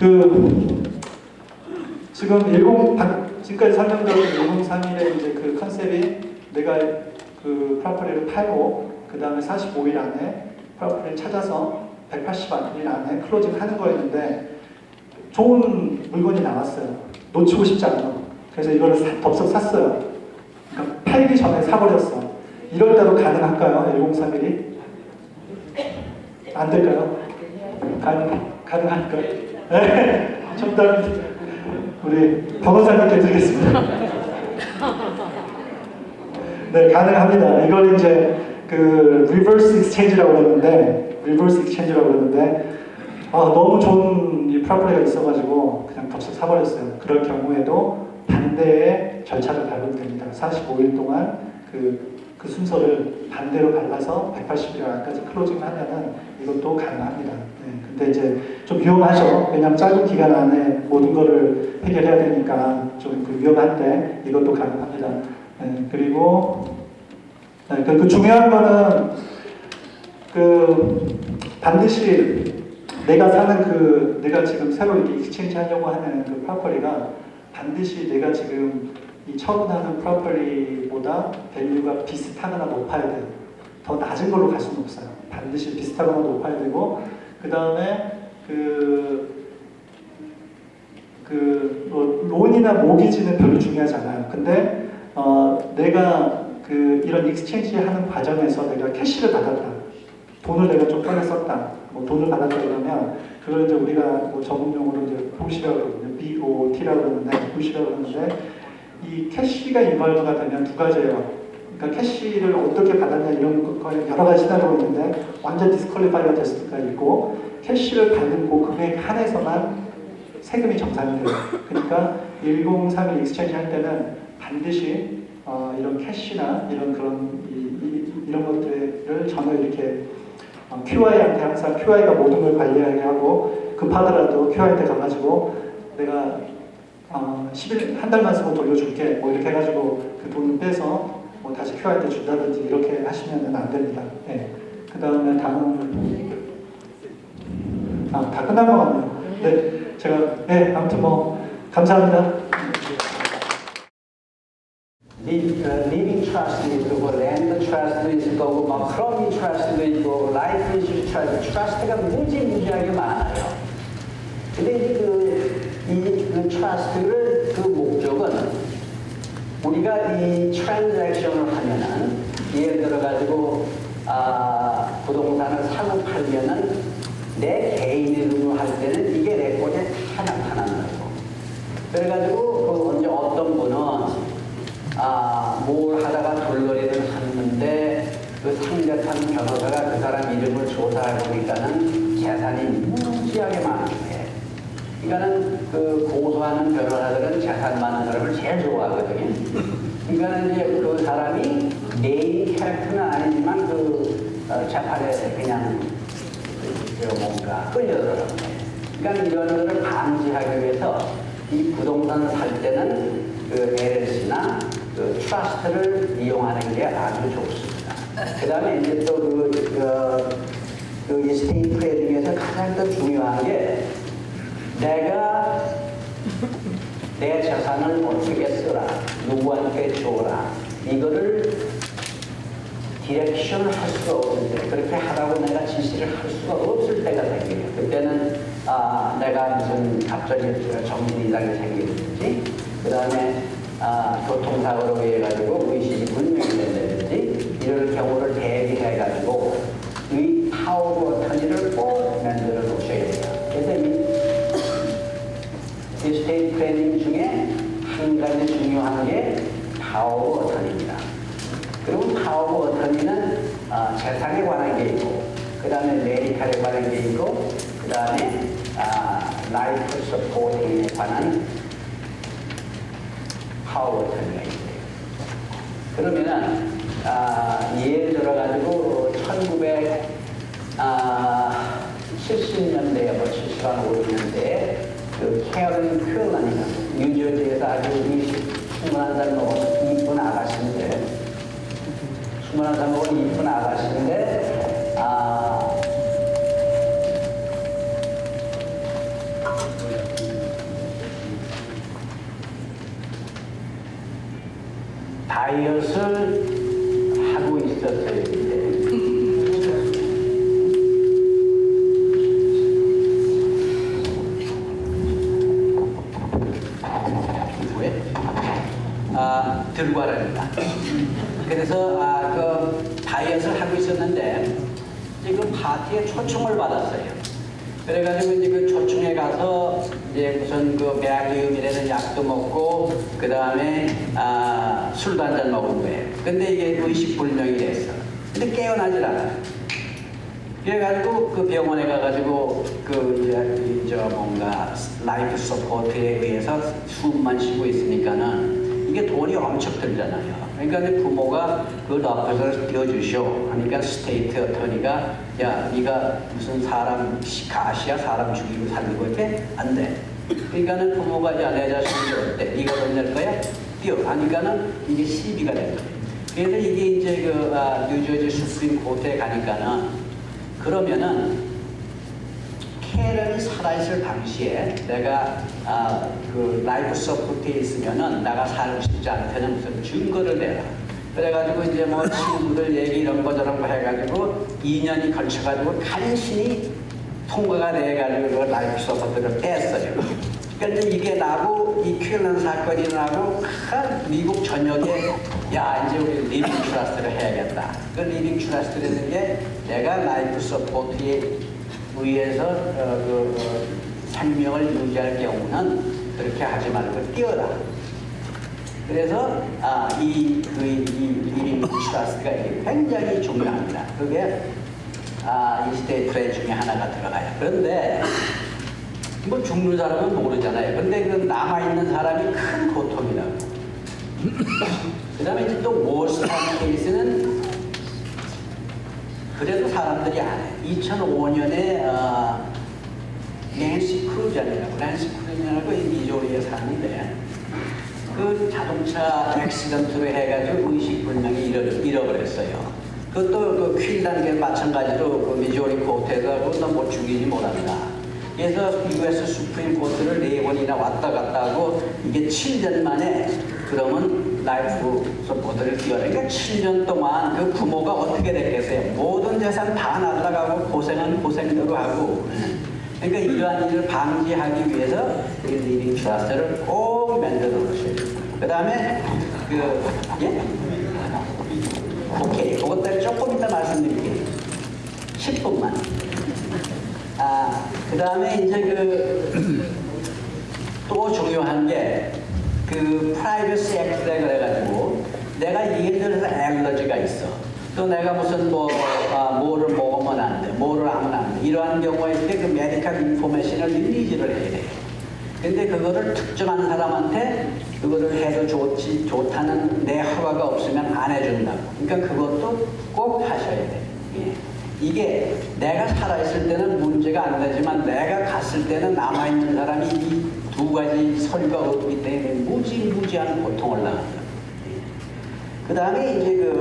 A: 지금까지 설명드린 1031의 이제 컨셉이 내가 프로퍼티를 팔고 그 다음에 45일 안에 프로퍼티를 찾아서 180일 안에 클로징 하는 거였는데 좋은 물건이 나왔어요. 놓치고 싶지 않아. 그래서 이거를 덥석 샀어요. 그러니까 팔기 전에 사버렸어. 이럴 때도 가능할까요? 1031이? 안 될까요? 가능할까요? 네. 정답 우리 변호사님께 드리겠습니다. 네, 가능합니다. 이걸 이제 리버스 익스체인지라고 그러는데 너무 좋은 이 프로퍼티가 있어가지고 그냥 덥석 사버렸어요. 그럴 경우에도 반대의 절차를 밟으면 됩니다. 45일 동안 그 순서를 반대로 밟아서 180일 안까지 클로징을 하면은 이것도 가능합니다. 네, 근데 이제 좀 위험하죠. 왜냐하면 짧은 기간 안에 모든 거를 해결해야 되니까 좀 위험한데 이것도 가능합니다. 네, 그리고 중요한 거는 반드시 내가 지금 새로 이렇게 익스체인지 하려고 하는 프로퍼티가 반드시 내가 지금 이 처분하는 프로퍼티보다 밸류가 비슷하거나 높아야 돼요. 더 낮은 걸로 갈 수는 없어요. 반드시 비슷하거나 높아야 되고 그 다음에 론이나 모기지는 별로 중요하지 않아요. 근데 내가 이런 익스체인지 하는 과정에서 내가 캐시를 받았다. 돈을 내가 좀 꺼내 썼다. 돈을 받았다 그러면 그걸 이제 우리가 전문용어로 이제 보시라고 그러거든요. BOT라고 그러는데 보시라고 그러는데 이 캐시가 인벌브가 되면 두 가지예요. 그러니까 캐시를 어떻게 받았냐 이런 거 여러 가지 시나리오가 있는데 완전 디스퀄리파이가 될 수가 있고 캐시를 받는 그 금액 한해서만 세금이 정산이 돼요. 그러니까 1031 익스체인지 할 때는 반드시 이런 캐시나 이런 것들을 전혀 이렇게 QI한테 항상 QI가 모든 걸 관리하게 하고 급하더라도 QI한테 가가지고 내가 10일 한 달만 쓰고 돌려줄게 이렇게 해가지고 그 돈을 빼서 다시 QI한테 준다든지 이렇게 하시면 안 됩니다. 네. 그 다음에 다음 다 끝난 것 같네요. 네, 아무튼 감사합니다.
B: 리빙 트러스트도 있고 랜드 트러스트도 있고 크로미 트러스트도 있고 라이프 인슈런스 트러스트가 무지무지하게 많아요. 근데 이제 그 트러스트를 목적은 우리가 이 트랜잭션을 하면은 예를 들어 가지고 부동산을 사고 팔면은 내 개인 이름으로 할 때는 이게 레코드에 다 나타나는 거고. 그래가지고 언제 어떤 분은 뭘 하다가 돌거리를 했는데 그 상대편 변호사가 그 사람 이름을 조사해 보니까는 재산이 무지하게 많은 거예요. 그러니까는 고소하는 변호사들은 재산 많은 사람을 제일 좋아하거든요. 그러니까는 이제 그 사람이 메인 캐릭터는 아니지만 재판에 그냥 뭔가 끌려들어가는 거예요. 그러니까 이런 거를 방지하기 위해서 이 부동산을 살 때는 그 LLC나 그 트러스트를 이용하는 게 아주 좋습니다. 그 다음에 이제 또 그 이스테이트 플래닝에서 가장 더 중요한 게 내가 내 재산을 어떻게 쓰라, 누구한테 줘라, 이거를 디렉션을 할 수가 없을 때, 그렇게 하라고 내가 지시를 할 수가 없을 때가 생겨요. 그때는 내가 무슨 갑자기 정신이상이 생기든지, 그 다음에 교통사고로 인해 가지고 의식이 불명이 된다든지 이럴 경우를 대비해가지고 이 파워 오브 어터니를 꼭 만들어 놓으셔야 돼요. 그래서 이 스테이트 플래닝 중에 한 가지 중요한 게 파워 오브 어터니입니다. 그리고 파워 오브 어터니는 재산에 관한 게 있고, 그 다음에 메디칼에 관한 게 있고, 그 다음에 라이프 서포팅에 관한 파워 오브 어터니가 있어요. 그러면은 예를 들어가지고 1970년대에 뭐 70한 50년대에 그 캐런 큐런이라고 뉴저지에서 아주 21살 먹은 이쁜 아가씨인데 21살 먹은 이쁜 아가씨인데 다이어트를 하고 있었어요. 이제. 들고 하랍니다. 그래서 그 다이어트를 하고 있었는데 지금 파티에 초청을 받았어요. 그래가지고 이제 그 초청에 가서 이제 무슨 그 배알리움이라는 약도 먹고 그 다음에 술도 한잔 먹은 거예요. 근데 이게 의식불명이 됐어. 근데 깨어나질 않아요. 그래가지고 그 병원에 가가지고 그 이제 뭔가 라이프 서포트에 의해서 숨만 쉬고 있으니까는 이게 돈이 엄청 들잖아요. 그러니까 내 부모가 그 doctor를 띄워주시오 하니까 스테이트 어터니가 야 네가 무슨 사람 가시야 사람 죽이고 살리고 이렇게 안 돼. 그러니까는 부모가 야 내 자식이 어때? 네가 돈 낼 거야? 띄워 하니까는 이게 시비가 된 거예요. 그래서 이게 이제 그 뉴저지 수프림 코트에 가니까는 그러면은 캐런이 살아있을 당시에 내가 그 라이프 서포트에 있으면은 내가 살고 싶지 않다는 무슨 증거를 내라. 그래가지고 이제 뭐 친구들 얘기 이런 거 저런 거 해가지고 2년이 걸쳐가지고 간신히 통과가 돼가지고 그 라이프 서포트를 뺐어요. 그런데 이게 나고 이 캐런 사건이 나고 미국 전역에 야 이제 우리 리빙 트러스트를 해야겠다. 그 리빙 트러스트라는 게 내가 라이프 서포트에 의해서 생명을 유지할 경우는 그렇게 하지 말고 뛰어라. 그래서 이 리빙 트러스트가 굉장히 중요합니다. 그게 이 스테이트 플랜 중에 하나가 들어가요. 그런데 뭐 죽는 사람은 모르잖아요. 근데 그 남아있는 사람이 큰 고통이라고. 그 다음에 이제 또 월스트리트 케이스는 그래도 사람들이 안 해. 2005년에 낸시 크루저라고 미조리에 사는데 그 자동차 액시던트로 해가지고 의식불명이 잃어버렸어요. 그것도 그 퀸단계 마찬가지로 그 미조리 코트에서 그것도 뭐 죽이지 못한다. 그래서 US 수프림 코트를 4번이나 왔다 갔다 하고 이게 7년 만에 그러면 라이프 서포트를 띄워라. 그러니까 7년 동안 그 부모가 어떻게 됐겠어요? 모든 재산 다 날아가고 고생은 고생대로 하고. 그러니까 이러한 일을 방지하기 위해서 이 리빙 트러스트를 꼭 만들어 놓으셔야 돼요. 그 다음에 오케이. 그것들 조금 이따 말씀드릴게요. 10분만. 그 다음에 이제 또 중요한 게 프라이버시 액트라 그래가지고 내가 예를 들어서 알러지가 있어. 또 내가 무슨 뭐를 먹으면 안 돼. 뭐를 하면 안 돼. 이러한 경우에 그 메디컬 인포메이션을 릴리즈를 해야 돼. 근데 그거를 특정한 사람한테 그거를 해도 좋다는 내 허가가 없으면 안 해준다고. 그러니까 그것도 꼭 하셔야 돼. 예. 이게 내가 살아있을 때는 문제가 안 되지만 내가 갔을 때는 남아있는 사람이 이 두 가지 설과 없기 때문에 무지무지한 고통을 당합니다. 그 다음에 이제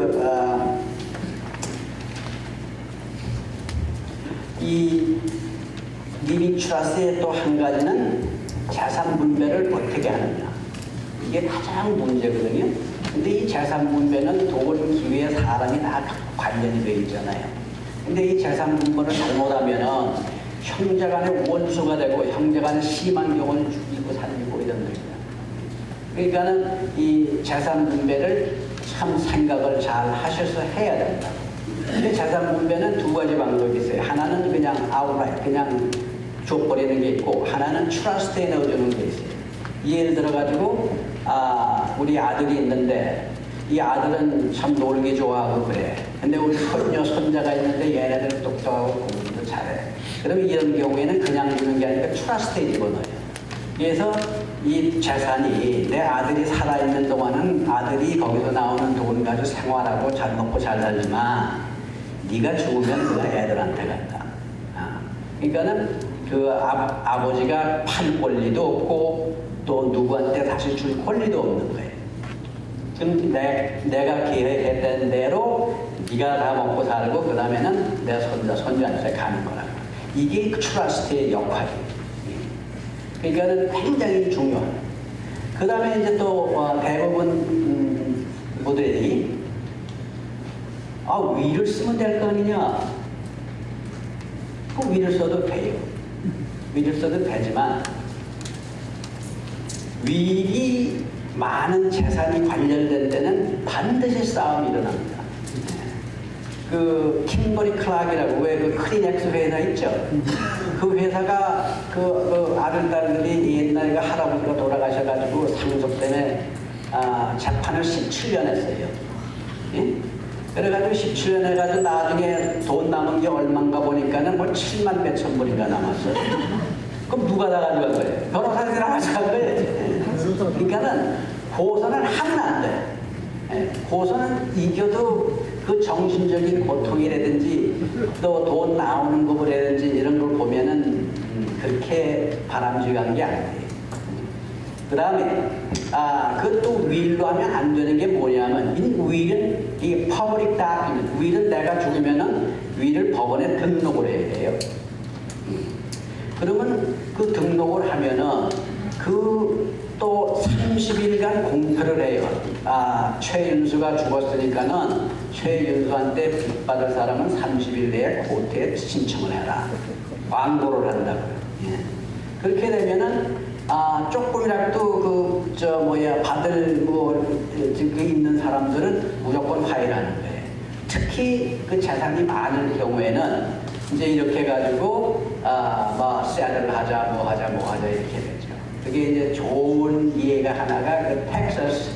B: 이 리빙 트러스트의 또 한 가지는 재산 분배를 어떻게 하느냐. 이게 가장 문제거든요. 근데 이 재산 분배는 돈, 기회, 사람이 다 관련이 되어 있잖아요. 근데 이 재산 분배를 잘못하면은 형제간의 원수가 되고 형제간의 심한 경우는 죽이고 살리고 이런 겁니다. 그러니까는 이 재산 분배를 참 생각을 잘 하셔서 해야 된다. 근데 재산 분배는 두 가지 방법이 있어요. 하나는 그냥 outright, 그냥 줘버리는 게 있고, 하나는 트러스트에 넣어주는 게 있어요. 예를 들어가지고, 우리 아들이 있는데, 이 아들은 참 놀기 좋아하고 그래. 근데 우리 손녀, 손자가 있는데 얘네들 똑똑하고 공부도 잘해. 그러면 이런 경우에는 그냥 주는 게 아니라 트러스트에 집어넣어요. 그래서 이 재산이 내 아들이 살아있는 동안은 아들이 거기서 나오는 돈 가지고 생활하고 잘 먹고 잘 살지만 네가 죽으면 그거 애들한테 간다. 그러니까는 그 아버지가 팔 권리도 없고 또 누구한테 다시 줄 권리도 없는 거예요. 그럼 내가 계획했던 대로 네가 다 먹고 살고 그 다음에는 내 손자한테 가는 거라고. 이게 트러스트의 역할이에요. 그러니까는 굉장히 중요한. 그 다음에 이제 또 대부분 모델이 위를 쓰면 될 거 아니냐. 그 위를 써도 돼요. 위를 써도 되지만 위이 많은 재산이 관련된 데는 반드시 싸움이 일어납니다. 그 킴버리 클락이라고 왜 그 크리넥스 회사 있죠? 그 회사가 그 아들딸들이 옛날에 그 할아버지가 돌아가셔가지고 상속 때문에 재판을 17년 했어요. 예? 그래가지고 17년 해가지고 나중에 돈 남은 게 얼마인가 보니까는 뭐 7만 몇천 불인가 남았어요. 그럼 누가 다 가져간 거예요? 변호사들이 다 가져간 거예요. 그러니까는 고소는 하면 안 돼. 고소는 이겨도 그 정신적인 고통이라든지 또 돈 나오는 거라든지 이런 걸 보면은 그렇게 바람직한 게 아니에요. 그 다음에 그것도 윌로 하면 안 되는 게 뭐냐면 윌은 이 퍼블릭 다큐멘트, 윌은 내가 죽으면은 윌을 법원에 등록을 해야 돼요. 그러면 그 등록을 하면은 또 30일간 공표를 해요. 최윤수가 죽었으니까는 최윤수한테 빚받을 사람은 30일 내에 코र्트에 신청을 해라. 광고를 한다고요. 예. 그렇게 되면은 조금이라도 받을 그 있는 사람들은 무조건 파일하는 거예요. 특히 그 재산이 많은 경우에는 이제 이렇게 해가지고 세를 하자 뭐 하자 이렇게 되죠. 그게 이제 좋은 예가 하나가 그 텍사스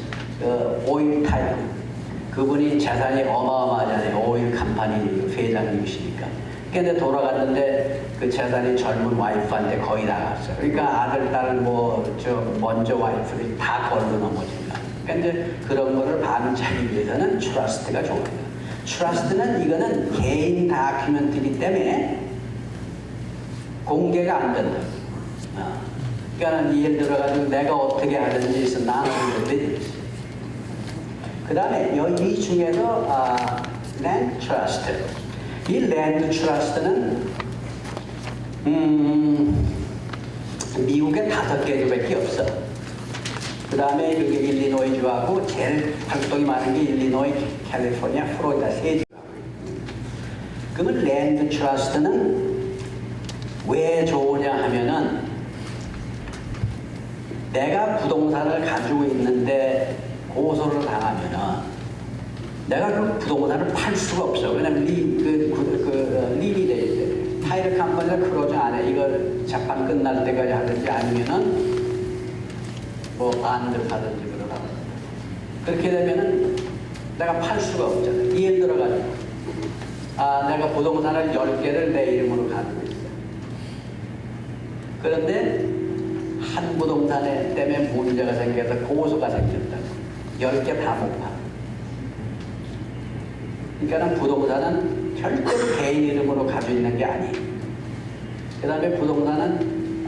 B: 오일 타이거, 그분이 재산이 어마어마하잖아요. 오일 컴퍼니 회장님이시니까. 근데 돌아갔는데 그 재산이 젊은 와이프한테 거의 다 갔어요. 그러니까 아들, 딸 먼저 와이프들이 다 걸로 넘어진다. 그러니까 이제 그런 거를 방지하기 위해서는 트러스트가 좋아요. 트러스트는 이거는 개인 다큐멘트이기 때문에 공개가 안 된다. 그러니까 예를 들어가지고 내가 어떻게 하든지 해서 나누는 것들이 있어요. 그 다음에 이 중에서 랜드 트러스트. 이 랜드 트러스트는 미국에 5개주밖에 없어. 그 다음에 그게 일리노이주하고 제일 활동이 많은 게 일리노이, 캘리포니아, 플로리다 3주. 그러면 랜드 트러스트는 왜 좋으냐 하면은 내가 부동산을 가지고 있는데 고소를 당하면은 내가 그 부동산을 팔 수가 없어. 왜냐면 릴이 돼 있대. 타이르 컴퍼니가 그러지 않아. 이걸 재판 끝날 때까지 하든지 아니면은 반대를 하든지 그러라고. 그렇게 되면은 내가 팔 수가 없잖아. 예를 들어가지고 내가 부동산을 10개를 내 이름으로 가지고 있어. 그런데 한 부동산에 때문에 문제가 생겨서 고소가 생겼다고. 10개 다 못 파. 그러니까 부동산은 절대로 개인 이름으로 가지고 있는 게 아니에요. 그 다음에 부동산은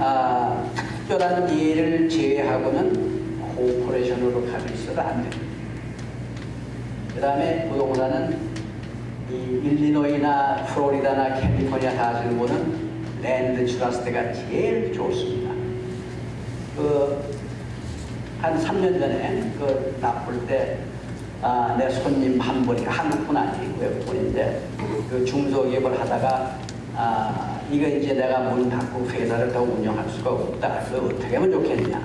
B: 특별한 예를 제외하고는 코퍼레이션으로 가지고 있어도 안 됩니다. 그 다음에 부동산은 이 일리노이나 플로리다나 캘리포니아 사시는 분은 랜드 트러스트가 제일 좋습니다. 한 3년 전에 나쁠 때 내 손님 한 분이 한국분 아니고 외국분인데 중소기업을 하다가 이거 이제 내가 문 닫고 회사를 더 운영할 수가 없다. 그래서 어떻게 하면 좋겠냐?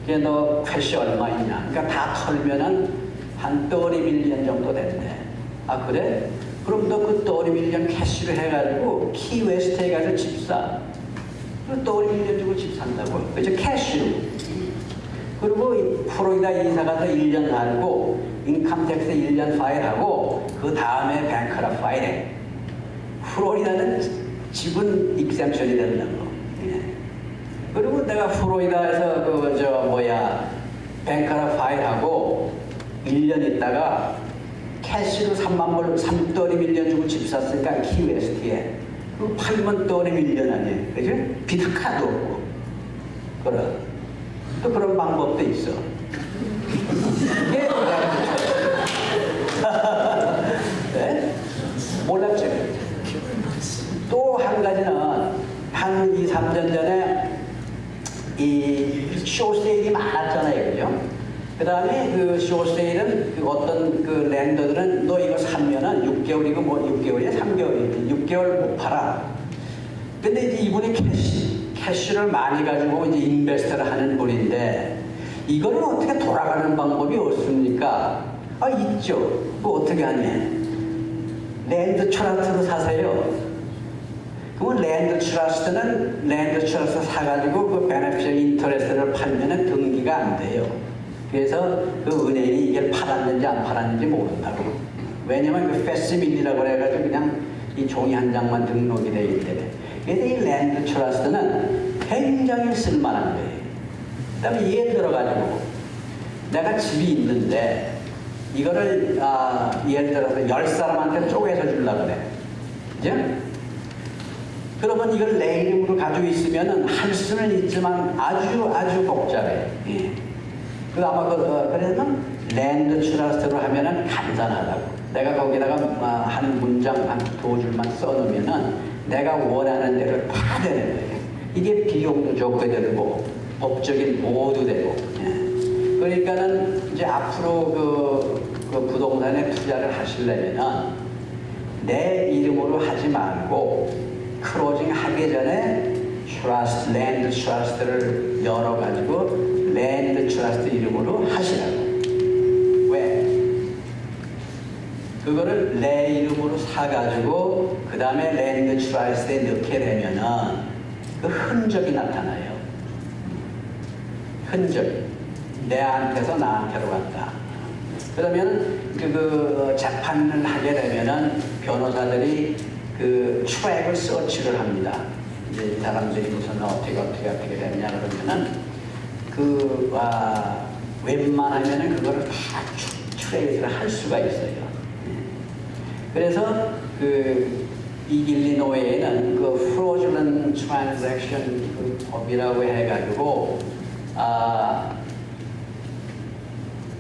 B: 그게 너 캐시 얼마 있냐? 그러니까 다 털면은 한 30밀리언 정도 된대. 아 그래? 그럼 너 그 30밀리언 캐시로 해가지고 키웨스트에 가서 집 사. 그 30밀리언 주고 집 산다고. 그죠? 캐시로. 그리고 플로리다 이사 가서 1년 살고 인컴택스 1년 파일하고 그 다음에 뱅크라 파일해. 플로리다는 집은 익셈션이 된다고. 예. 그리고 내가 플로리다에서 뱅크라 파일하고 1년 있다가 캐시로 30밀리언 주고 집 샀으니까 키웨스트에 그 팔면 30밀리언 아니에요. 그죠? 빚 하나도 없고. 그래. 또 그런 방법도 있어. 이게 네? 몰랐죠? 또 한 가지는 한 2, 3년 전에 이 쇼세일이 많았잖아요. 그죠? 그 다음에 그 쇼세일은 어떤 그 랜더들은 너 이거 사면은 6개월이고 뭐 6개월이야? 3개월이야? 6개월 못 팔아. 근데 이제 이분이 캐시를 많이 가지고 이제 인베스트를 하는 분인데 이거를 어떻게 돌아가는 방법이 없습니까? 있죠. 그거 어떻게 하냐? 랜드 트러스트로 사세요. 그러면 랜드 트러스트 사가지고 그 베네피셜 인터레스트를 팔면은 등기가 안 돼요. 그래서 그 은행이 이게 팔았는지 안 팔았는지 모른다고. 왜냐면 그 패시빌리라고 해가지고 그냥 이 종이 한 장만 등록이 되어 있대. 그래서 이 랜드 트러스트는 굉장히 쓸만한 거예요. 그 다음에 예를 들어가지고 내가 집이 있는데 이거를 예를 들어서 10사람한테 쪼개서 주려고 그래. 그죠? 그러면 이걸 내 이름으로 가지고 있으면은 할 수는 있지만 아주 복잡해. 예. 그래서 랜드 트러스트로 하면은 간단하다고. 내가 거기다가 한 문장 한 2줄만 써놓으면은 내가 원하는 대로 다 되는 거예요. 이게 비용도 적게 되고 법적인 보호도 되고. 예. 그러니까는 이제 앞으로 그 부동산에 투자를 하시려면은 내 이름으로 하지 말고 클로징 하기 전에 랜드 트러스트를 열어가지고 랜드 트러스트 이름으로 하시라고. 왜? 그거를 내 이름으로 사가지고 그 다음에 랜드 트러스트에 넣게 되면은 그 흔적이 나타나요. 흔적이. 내한테서 나한테로 간다. 그러면 그 재판을 하게 되면은 변호사들이 그 트랙을 서치를 합니다. 이제 이 사람들이 무슨 어떻게 됐냐 그러면은 웬만하면은 그거를 다 트레이스를 할 수가 있어요. 그래서 이 일리노이에는 그 fraudulent transaction 그 법이라고 해가지고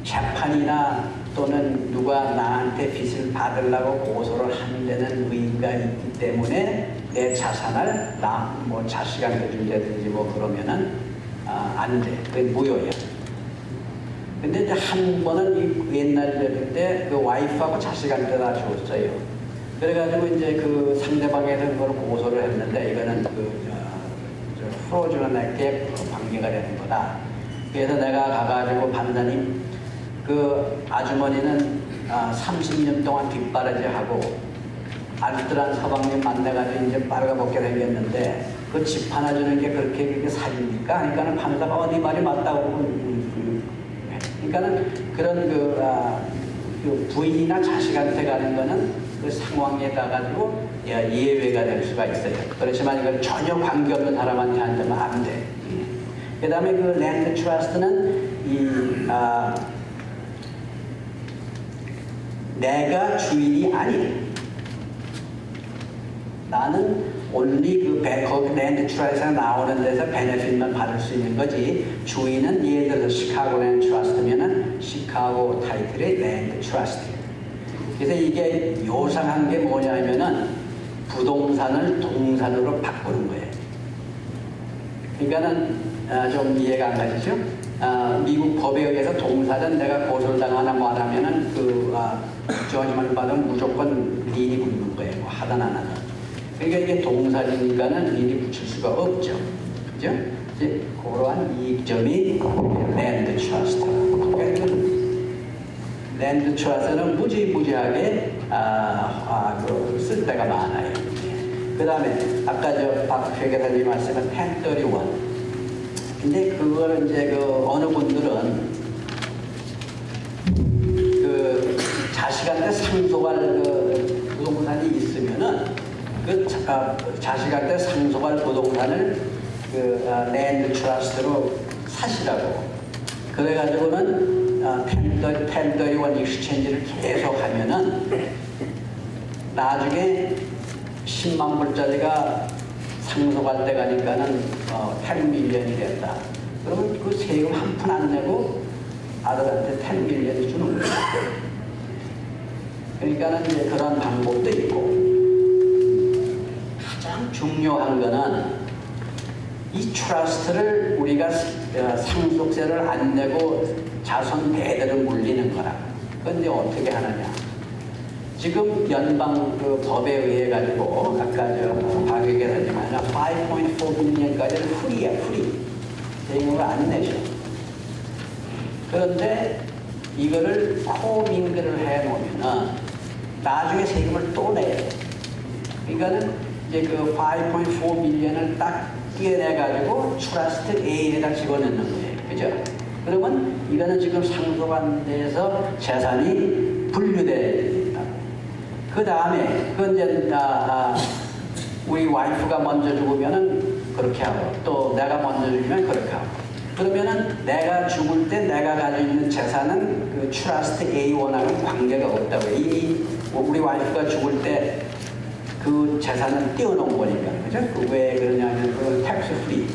B: 재판이나 또는 누가 나한테 빚을 받으려고 고소를 하는 데는 의의가 있기 때문에 내 자산을 뭐 자식한테 준다든지 뭐 그러면은 안 돼. 그게 무효야. 근데 이제 한 번은 옛날 때 그 와이프하고 자식한테 다 줬어요. 그래가지고 이제 그 상대방에서 그걸 고소를 했는데 이거는 프로즈런 액트에 관계가 되는 거다. 그래서 내가 가가지고 판사님 그 아주머니는 30년 동안 뒷바라지하고 알뜰한 서방님 만나가지고 이제 빨가벗게 생겼는데 그 집 하나 주는 게 그렇게 사기입니까? 그러니까는 판사가 어디 말이 맞다고 그러니까는 그런 그 부인이나 자식한테 가는 거는 그 상황에 따가지고 예외가 될 수가 있어요. 그렇지만 이걸 전혀 관계없는 사람한테 한다면 안 돼. 그 다음에 그 랜드 트러스트는 내가 주인이 아니에요. 나는 only 거기 랜드 트러스트에서 나오는 데서 베네핏만 받을 수 있는 거지. 주인은 예를 들어서 시카고 랜드 트러스트면은 시카고 타이틀의 랜드 트러스트. 그래서 이게 요상한 게 뭐냐면은 부동산을 동산으로 바꾸는 거예요. 그러니까는 좀 이해가 안 가시죠? 미국 법에 의해서 동산은 내가 고소당하나 뭐하면은 저지만 받으면 무조건 린이 붙는 거예요. 뭐 하든 안 하든. 그러니까 이게 동산이니까는 린이 붙일 수가 없죠. 그죠? 이제 그러한 이익점이 랜드 트러스트. 그러니까 랜드 트러스트는 무지무지하게 쓸 때가 많아요. 그 다음에 아까 박 회계사님 말씀은 1031. 근데 그거를 이제 어느 분들은 자식한테 상속할 부동산이 있으면은 자식한테 상속할 부동산을 랜드 트러스트로 사시라고. 그래가지고는 1031 익스체인지를 계속 하면은 나중에 10만 불짜리가 상속할 때 가니까는 10밀리언이 됐다. 그러면 그 세금 한 푼 안 내고 아들한테 10밀리언 주는 거예요. 그러니까는 이제 그런 방법도 있고, 가장 중요한 거는 이 트러스트를 우리가 상속세를 안 내고 자손 대대로 물리는 거라. 그런데 어떻게 하느냐? 지금 연방 법에 의해 가지고 아까 박 회계사님 하나 5.4 빌리언까지는 풀이야, 풀이. 세금을 안 내셔. 그런데 이거를 코밍글을 해 놓으면은 나중에 세금을 또 내요. 그러니까는 이제 5.4 빌리언을 딱 떼내 가지고 트러스트 A에다 집어넣는 거예요. 그죠? 그러면 이거는 지금 상속한 데에서 재산이 분류돼야 그 다음에, 이제, 우리 와이프가 먼저 죽으면은 그렇게 하고, 또 내가 먼저 죽으면 그렇게 하고. 그러면은 내가 죽을 때 내가 가지고 있는 재산은 트러스트 A1하고 관계가 없다고요. 이미 우리 와이프가 죽을 때 그 재산은 띄워놓은 거니까. 그죠? 왜 그러냐면, 텍스 프리.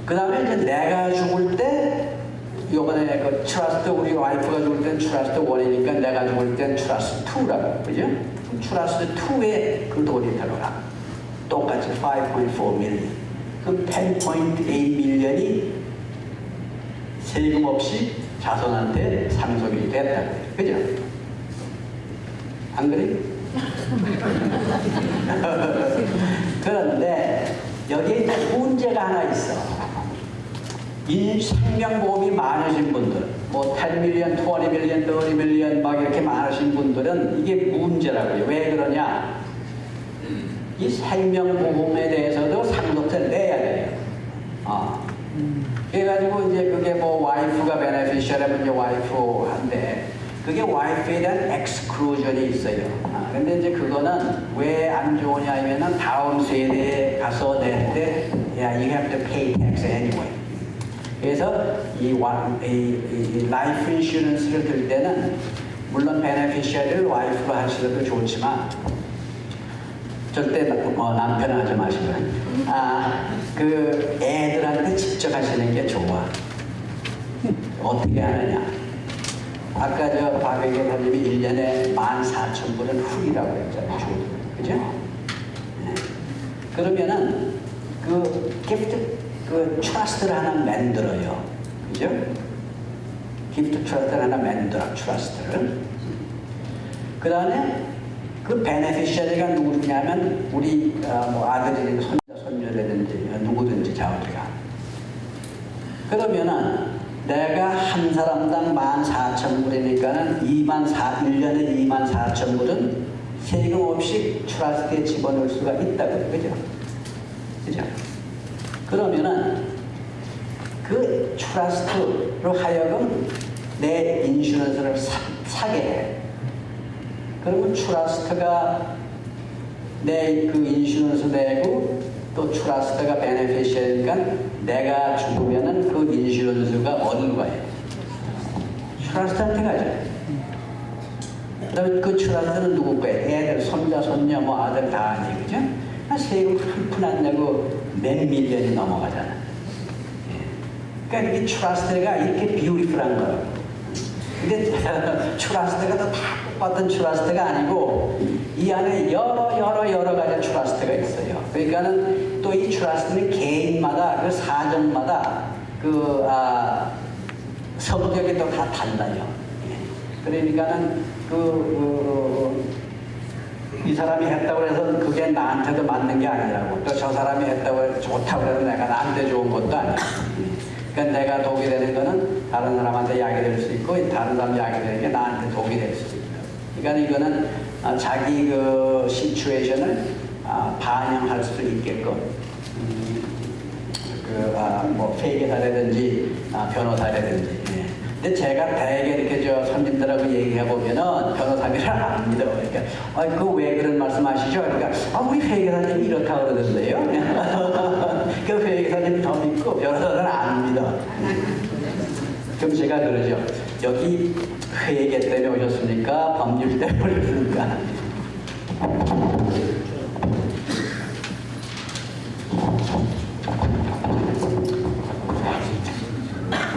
B: 그 다음에 이제 내가 죽을 때 요번에 트러스트 우리 와이프가 죽을 땐 트러스트 1이니까 내가 죽을 땐 트러스트 2라고. 그죠? 트러스트 2에 그 돈이 들어가. 똑같이 5.4 밀리언. 그럼 10.8 밀리언이 세금 없이 자손한테 상속이 됐다고. 그죠? 안 그래요? 그런데 여기에 문제가 하나 있어. 이 생명보험이 많으신 분들, 뭐 10밀리언, 20밀리언, 30밀리언 막 이렇게 많으신 분들은 이게 문제라고요. 왜 그러냐? 이 생명보험에 대해서도 상속세를 내야 돼요. 그래가지고 이제 그게 뭐 와이프가 베네피셔라면 이제 와이프한데 그게 와이프에 대한 엑스클루전이 있어요. 근데 이제 그거는 왜 안 좋으냐 하면은 다음 세대에 가서 낼 때, yeah, you have to pay tax anyway. 그래서 이 라이프 인슈런스를 들 때는 물론 베네피셔리를 와이프가 하시려도 좋지만 절대 남편은 하지 마시고요. 그 애들한테 직접 하시는 게 좋아. 어떻게 하느냐? 아까 박 회계사님이 1년에 14,000불은 훌이라고 했잖아요. 그죠? 네. 그러면은 기프트 트러스트를 하나 만들어요. 그죠? 기프트 트러스트를 하나 만들어, 트러스트를. 그 다음에 그 베네피셔리가 누구냐면 우리 아들이든 손녀라든지 누구든지 자우리가. 그러면은 내가 한 사람당 14,000불이니까는 1년에 24,000불은 세금 없이 트러스트에 집어넣을 수가 있다고요. 그죠? 그죠? 그러면은 그 트러스트로 하여금 내 인슈런스를 사게 해. 그러면 트러스트가 내 그 인슈런스 내고 또 트러스트가 베네피셔리니까 내가 죽으면은 그 인슈런스가 어디로 가요? 트러스트한테 가죠. 그다음에 그 트러스트는 누구 거예요? 애들, 손자, 손녀, 뭐 아들 다 아니, 그죠? 세금 한 푼 안 내고 몇 밀리언이 넘어가잖아. 그러니까 이게 트러스트가 이렇게 비유리풀한 거라고. 근데 트러스트가 다 똑같은 트러스트가 아니고 이 안에 여러 가지 트러스트가 있어요. 그러니까는 또 이 트러스트는 개인마다 그 사정마다 그 성격이 또 다 달라요. 그러니까는 이 사람이 했다고 해서 그게 나한테도 맞는 게 아니라고, 또 저 사람이 했다고 해서 좋다고 해서 내가 나한테 좋은 것도 아니야. 그러니까 내가 독이 되는 거는 다른 사람한테 약이 될 수 있고 다른 사람 약이 되는 게 나한테 독이 될 수 있다. 그러니까 이거는 자기 그 시츄에이션을 반영할 수 있게끔 뭐 회계사라든지 변호사라든지. 근데 제가 대개 이렇게 저 손님들하고 얘기해 보면은 변호사들을 안 믿어. 그러니까 그 왜 그런 말씀하시죠? 그러니까 우리 회계사님 이렇다 그러던데요. 그 회계사님 더 믿고 변호사는 안 믿어. 그럼 제가 그러죠. 여기 회계 때문에 오셨습니까? 법률 때문에 오셨습니까?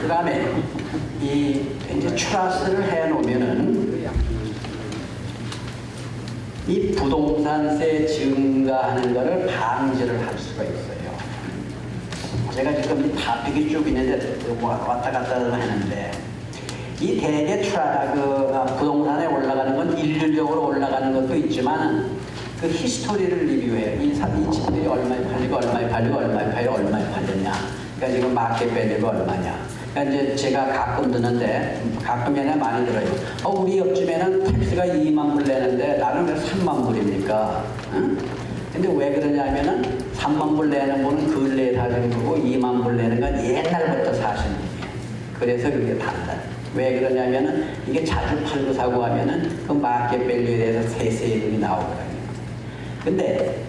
B: 그 다음에 이제 트러스트를 해놓으면은 이 부동산세 증가하는 것을 방지를 할 수가 있어요. 제가 지금 이 타픽이 쭉 있는데 왔다 갔다 하는데 이 대개 부동산에 올라가는 건 일률적으로 올라가는 것도 있지만 그 히스토리를 리뷰해요. 이 집들이 얼마에 팔리고 얼마에 팔리고 얼마에 팔리고 얼마에 팔렸냐. 그러니까 지금 마켓 밸류가 얼마냐. 그러니까 이제 제가 가끔 듣는데 가끔 얘네 많이 들어요. 우리 옆집에는 택스가 2만 불 내는데 나는 왜 3만 불입니까? 응? 근데 왜 그러냐면은 3만 불 내는 분은 근래에 사시는 거고 2만 불 내는 건 옛날부터 사시는 분이에요. 그래서 그게 달라요. 왜 그러냐면은 이게 자주 팔고 사고 하면은 그 마켓 밸류에 대해서 세금이 나오거든요. 근데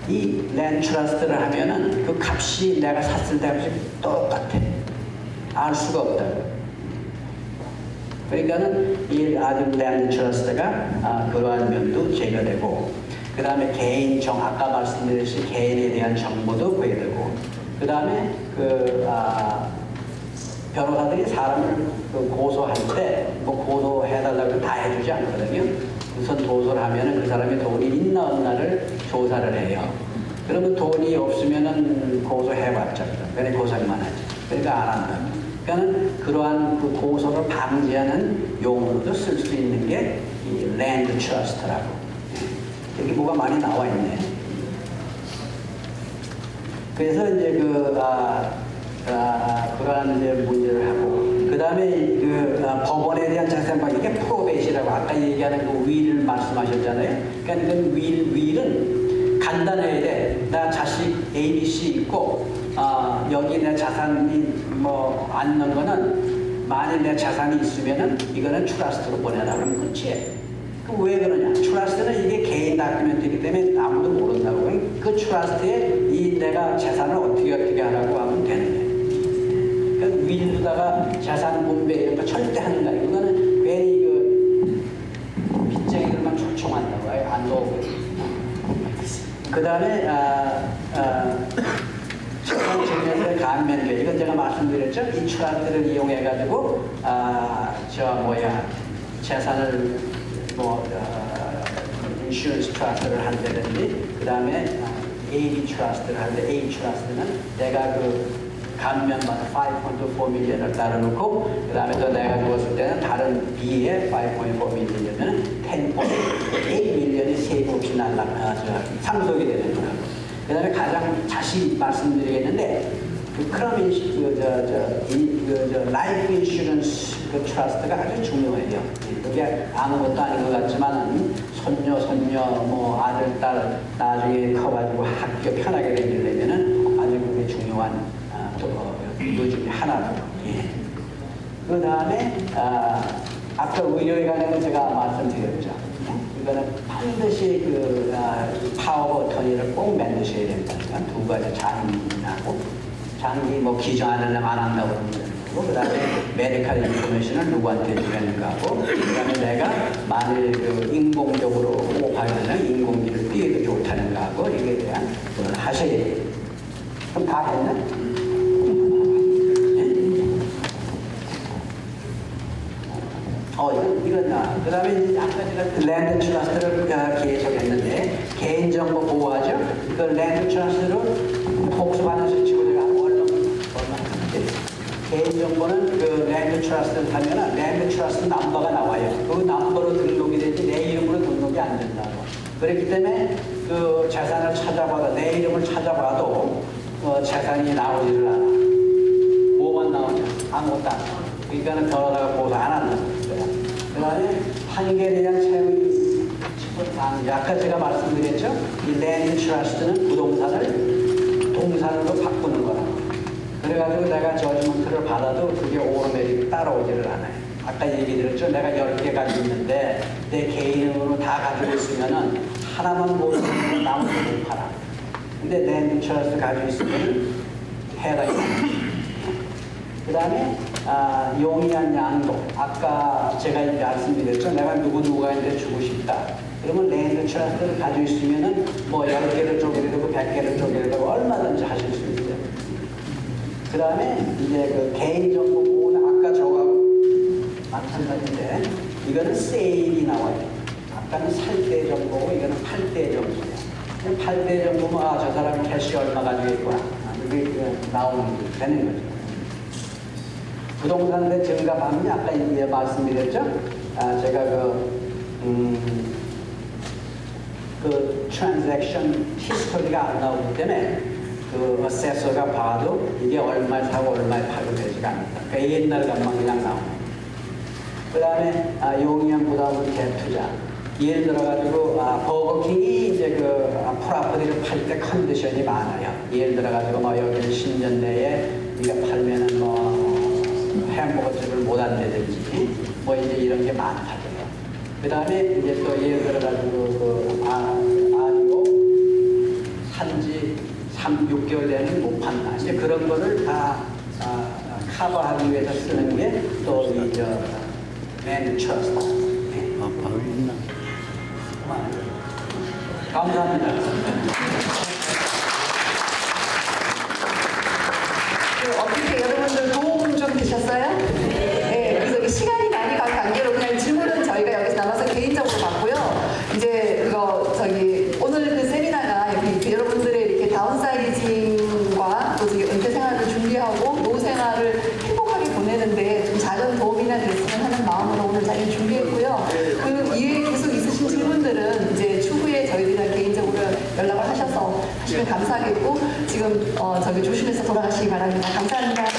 B: 이 랜드 트러스트를 하면은 그 값이 내가 샀을 때 값이 똑같아. 알 수가 없다고. 그러니까는 이 아주 랜드 트러스트가 그러한 면도 제거되고, 그 다음에 아까 말씀드렸듯이 개인에 대한 정보도 구해되고, 그 다음에 변호사들이 사람을 고소할 때 뭐 고소해달라고 다 해주지 않거든요. 우선 고소를 하면은 그 사람이 돈이 있나 없나를 조사를 해요. 그러면 돈이 없으면은 고소해봤자 그냥 고소만 하지. 그러니까 안 한다. 그러니까는 그러한 그 고소를 방지하는 용어로도 쓸 수 있는 게 이 랜드 트러스트라고. 여기 뭐가 많이 나와 있네. 그래서 이제 그러한 이제 문제를 하고, 그 다음에 법원에 대한 재산방, 이게 프로베이시라고 아까 얘기하는 그 윌을 말씀하셨잖아요. 그러니까 그 윌은 간단해야 돼. 나 자식 A, B, C 있고, 여기 내 자산이 뭐 않는 거는 만일 내 자산이 있으면은 이거는 트러스트로 보내라 그러면 끝이에요. 왜 그러냐? 트러스트는 이게 개인 다큐멘트이기 때문에 아무도 모른다고. 그 트러스트에 이 내가 재산을 어떻게 하라고 하면 되는 거예요. 그러니까 윌로다가 재산 분배 이런 거 절대 하는 거 아니에요. 이거는 괜히 빚쟁이들만 초청한다고 안 나오고. 그 다음에 재산 증명서의 감면계, 이건 제가 말씀드렸죠. 이 트러스트를 이용해가지고 재산을 인슈런스 트러스트를 한다든지, 그 다음에 AB 트러스트를 하는데, A 트러스트는 내가 감면마다 5.4 밀리언을 따라놓고, 그 다음에 또 내가 죽었을 때는 다른 B에 5.4 밀리언은 10.8 밀리언이 세금 없이 상속이 되는 거라고. 그 다음에 가장 다시 말씀드리겠는데, 라이프 인슈런스 트러스트가 아주 중요해요. 그게 아무것도 아닌 것 같지만 손녀, 뭐 아들, 딸 나중에 커가지고 학교 편하게 다니려면은 아주 그게 중요한 그 중에 하나라고. 예. 그 다음에 아까 의료에 관한 건 제가 말씀드렸죠. 이거는 반드시 파워 어터니를 꼭 만드셔야 된다니까. 두 가지 장기하고 장기 뭐 기증하려면 안 한다고 그러면 하고, 그 다음에 메디컬 인포메이션을 누구한테 주겠는가 하고, 그 다음에 내가 만일 그 인공적으로 호흡하려면 인공기를 띄워도 좋다는가 하고, 이게 대한 그걸 하셔야 돼요. 그럼 다 했나? 이건 그 다음에 이제 아까 제가 랜드 트러스트를 계속했는데, 개인정보 보호하죠? 그 랜드 트러스트로 복수받는 치고 제가 얼른 개인정보는 그 랜드 트러스트를 하면은 랜드 트러스트 넘버가 나와요. 그 넘버로 등록이 되지 내 이름으로 등록이 안 된다고. 그렇기 때문에 그 재산을 찾아봐도, 내 이름을 찾아봐도 재산이 나오지를 않아. 뭐만 나오냐? 아무것도 안 나와. 그러니까는 변호사가 보수 안 한다는 거야. 그 다음에 판결에 대한 채무이 아까 제가 말씀드렸죠? 이 랜드 트러스트는 부동산을 동산으로 바꾸는 거라고. 그래가지고 내가 저지먼트를 받아도 그게 오르메리 따라오지를 않아요. 아까 얘기 드렸죠? 내가 10개 가지고 있는데 내 개인으로 다 가지고 있으면은 하나만 못 쓰면 나머지 못 팔아. 근데 랜드 트러스트 가지고 있으면 해당이 그 다음에 용이한 양도. 아까 제가 말씀드렸죠. 내가 누구한테 주고 싶다. 그러면 랜드 트러스트를 가지고 있으면은 뭐 10개를 쪼개도 되고 100개를 쪼개도 되고 얼마든지 하실 수 있어요. 그 다음에 이제 그 개인정보 보호는 아까 저하고 마찬가지인데 이거는 세일이 나와요. 아까는 살 때 정보고 이거는 팔 때 정보예요. 팔 때 정보면 저 사람이 캐시 얼마 가지고 있구나. 이게 나오는 게 되는 거죠. 부동산의 증가 반면이 아까 이제 말씀드렸죠? 제가 그 트랜잭션 히스토리가 안 나오기 때문에 그 어세서가 봐도 이게 얼마에 사고 얼마에 팔고 되지가 않는다. 그 옛날 것만 그냥 나옵니다. 그 다음에 용이한 부담은 대투자. 예를 들어가지고 버거킹이 이제 그 프로퍼티를 팔 때 컨디션이 많아요. 예를 들어가지고 뭐 여기는 10년 내에 우리가 팔면은 뭐 햄버거집을 못 한다든지 뭐 이제 이런 게 많다고요. 그 다음에 이제 또 예를 들어가지고 아니고 산지 6개월 내는 못 판다. 이제 그런 거를 다 커버하기 위해서 쓰는 게 또 이 랜드 트러스트. 바로 있나? 감사합니다.
C: 어떻게 여러분들 도움 좀 되셨어요? 네, 그래서 시간이 많이 간 관계로 그냥 질문은 저희가 여기서 나눠서 개인적으로 받고요. 이제 그거 오늘 그 세미나가 여러분들의 이렇게 다운사이징과 또 은퇴 생활을 준비하고 노후 생활을 행복하게 보내는데 좀 작은 도움이나 됐으면 하는 마음으로 오늘 자리를 준비했고요. 그 이외에 계속 있으신 질문들은 이제 추후에 저희들이랑 개인적으로 연락을 하시면 감사하겠고 지금 조심해서 돌아가시기 바랍니다. 감사합니다.